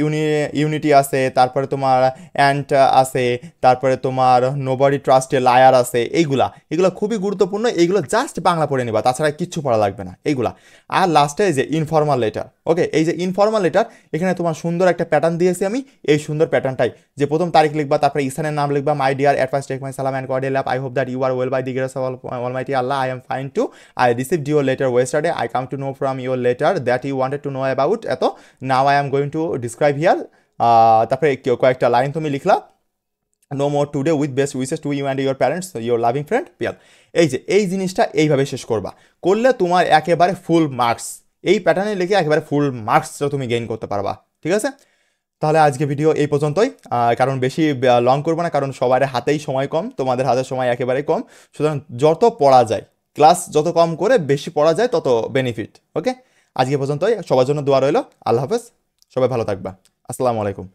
ইউনিটি আছে, তারপরে তোমার অ্যান্ট আছে, তারপরে তোমার নোবডি ট্রাস্ট এ লায়ার আছে। এগুলো খুবই গুরুত্বপূর্ণ, এইগুলো জাস্ট বাংলা পড়ে নিবা, তাছাড়া কিচ্ছু পড়া লাগবে না এইগুলা। আর লাস্টে এই যে ইনফর্মাল লেটার, ওকে, এই যে ইনফর্মাল লেটার, এখানে তোমার সুন্দর একটা প্যাটার্ন দিয়েছি আমি, এই সুন্দর প্যাটার্নটাই, যে প্রথম তারিখ লিখবা, তারপরে ইসানের নাম লিখবা, my dear at first take my সালাম and cordial love, I hope that you are well by the grace of almighty Allah, I am fine too, I received your letter yesterday, I come to know from your letter that you wanted to know about এত, now I am going to describe here. তারপরে কয়েকটা লাইন তুমি লিখলা, no more today with best wishes to you and your parents, your loving friend Piyal. এই যে এই জিনিসটা এইভাবে শেষ করবা, করলে তোমার একেবারে ফুল মার্কস, এই প্যাটার্নে লিখে একেবারে ফুল মার্কসটা তুমি গেইন করতে পারবা। ঠিক আছে, তাহলে আজকে ভিডিও এই পর্যন্তই, কারণ বেশি লং করবো না, কারণ সবার হাতেই সময় কম, তোমাদের হাতে সময় একেবারেই কম, সুতরাং যত পড়া যায়, ক্লাস যত কম করে বেশি পড়া যায় তত বেনিফিট। ওকে, আজকে পর্যন্তই, সবার জন্য দোয়া রইল, আল্লাহ হাফেজ, সবাই ভালো থাকবা, আসসালামু আলাইকুম।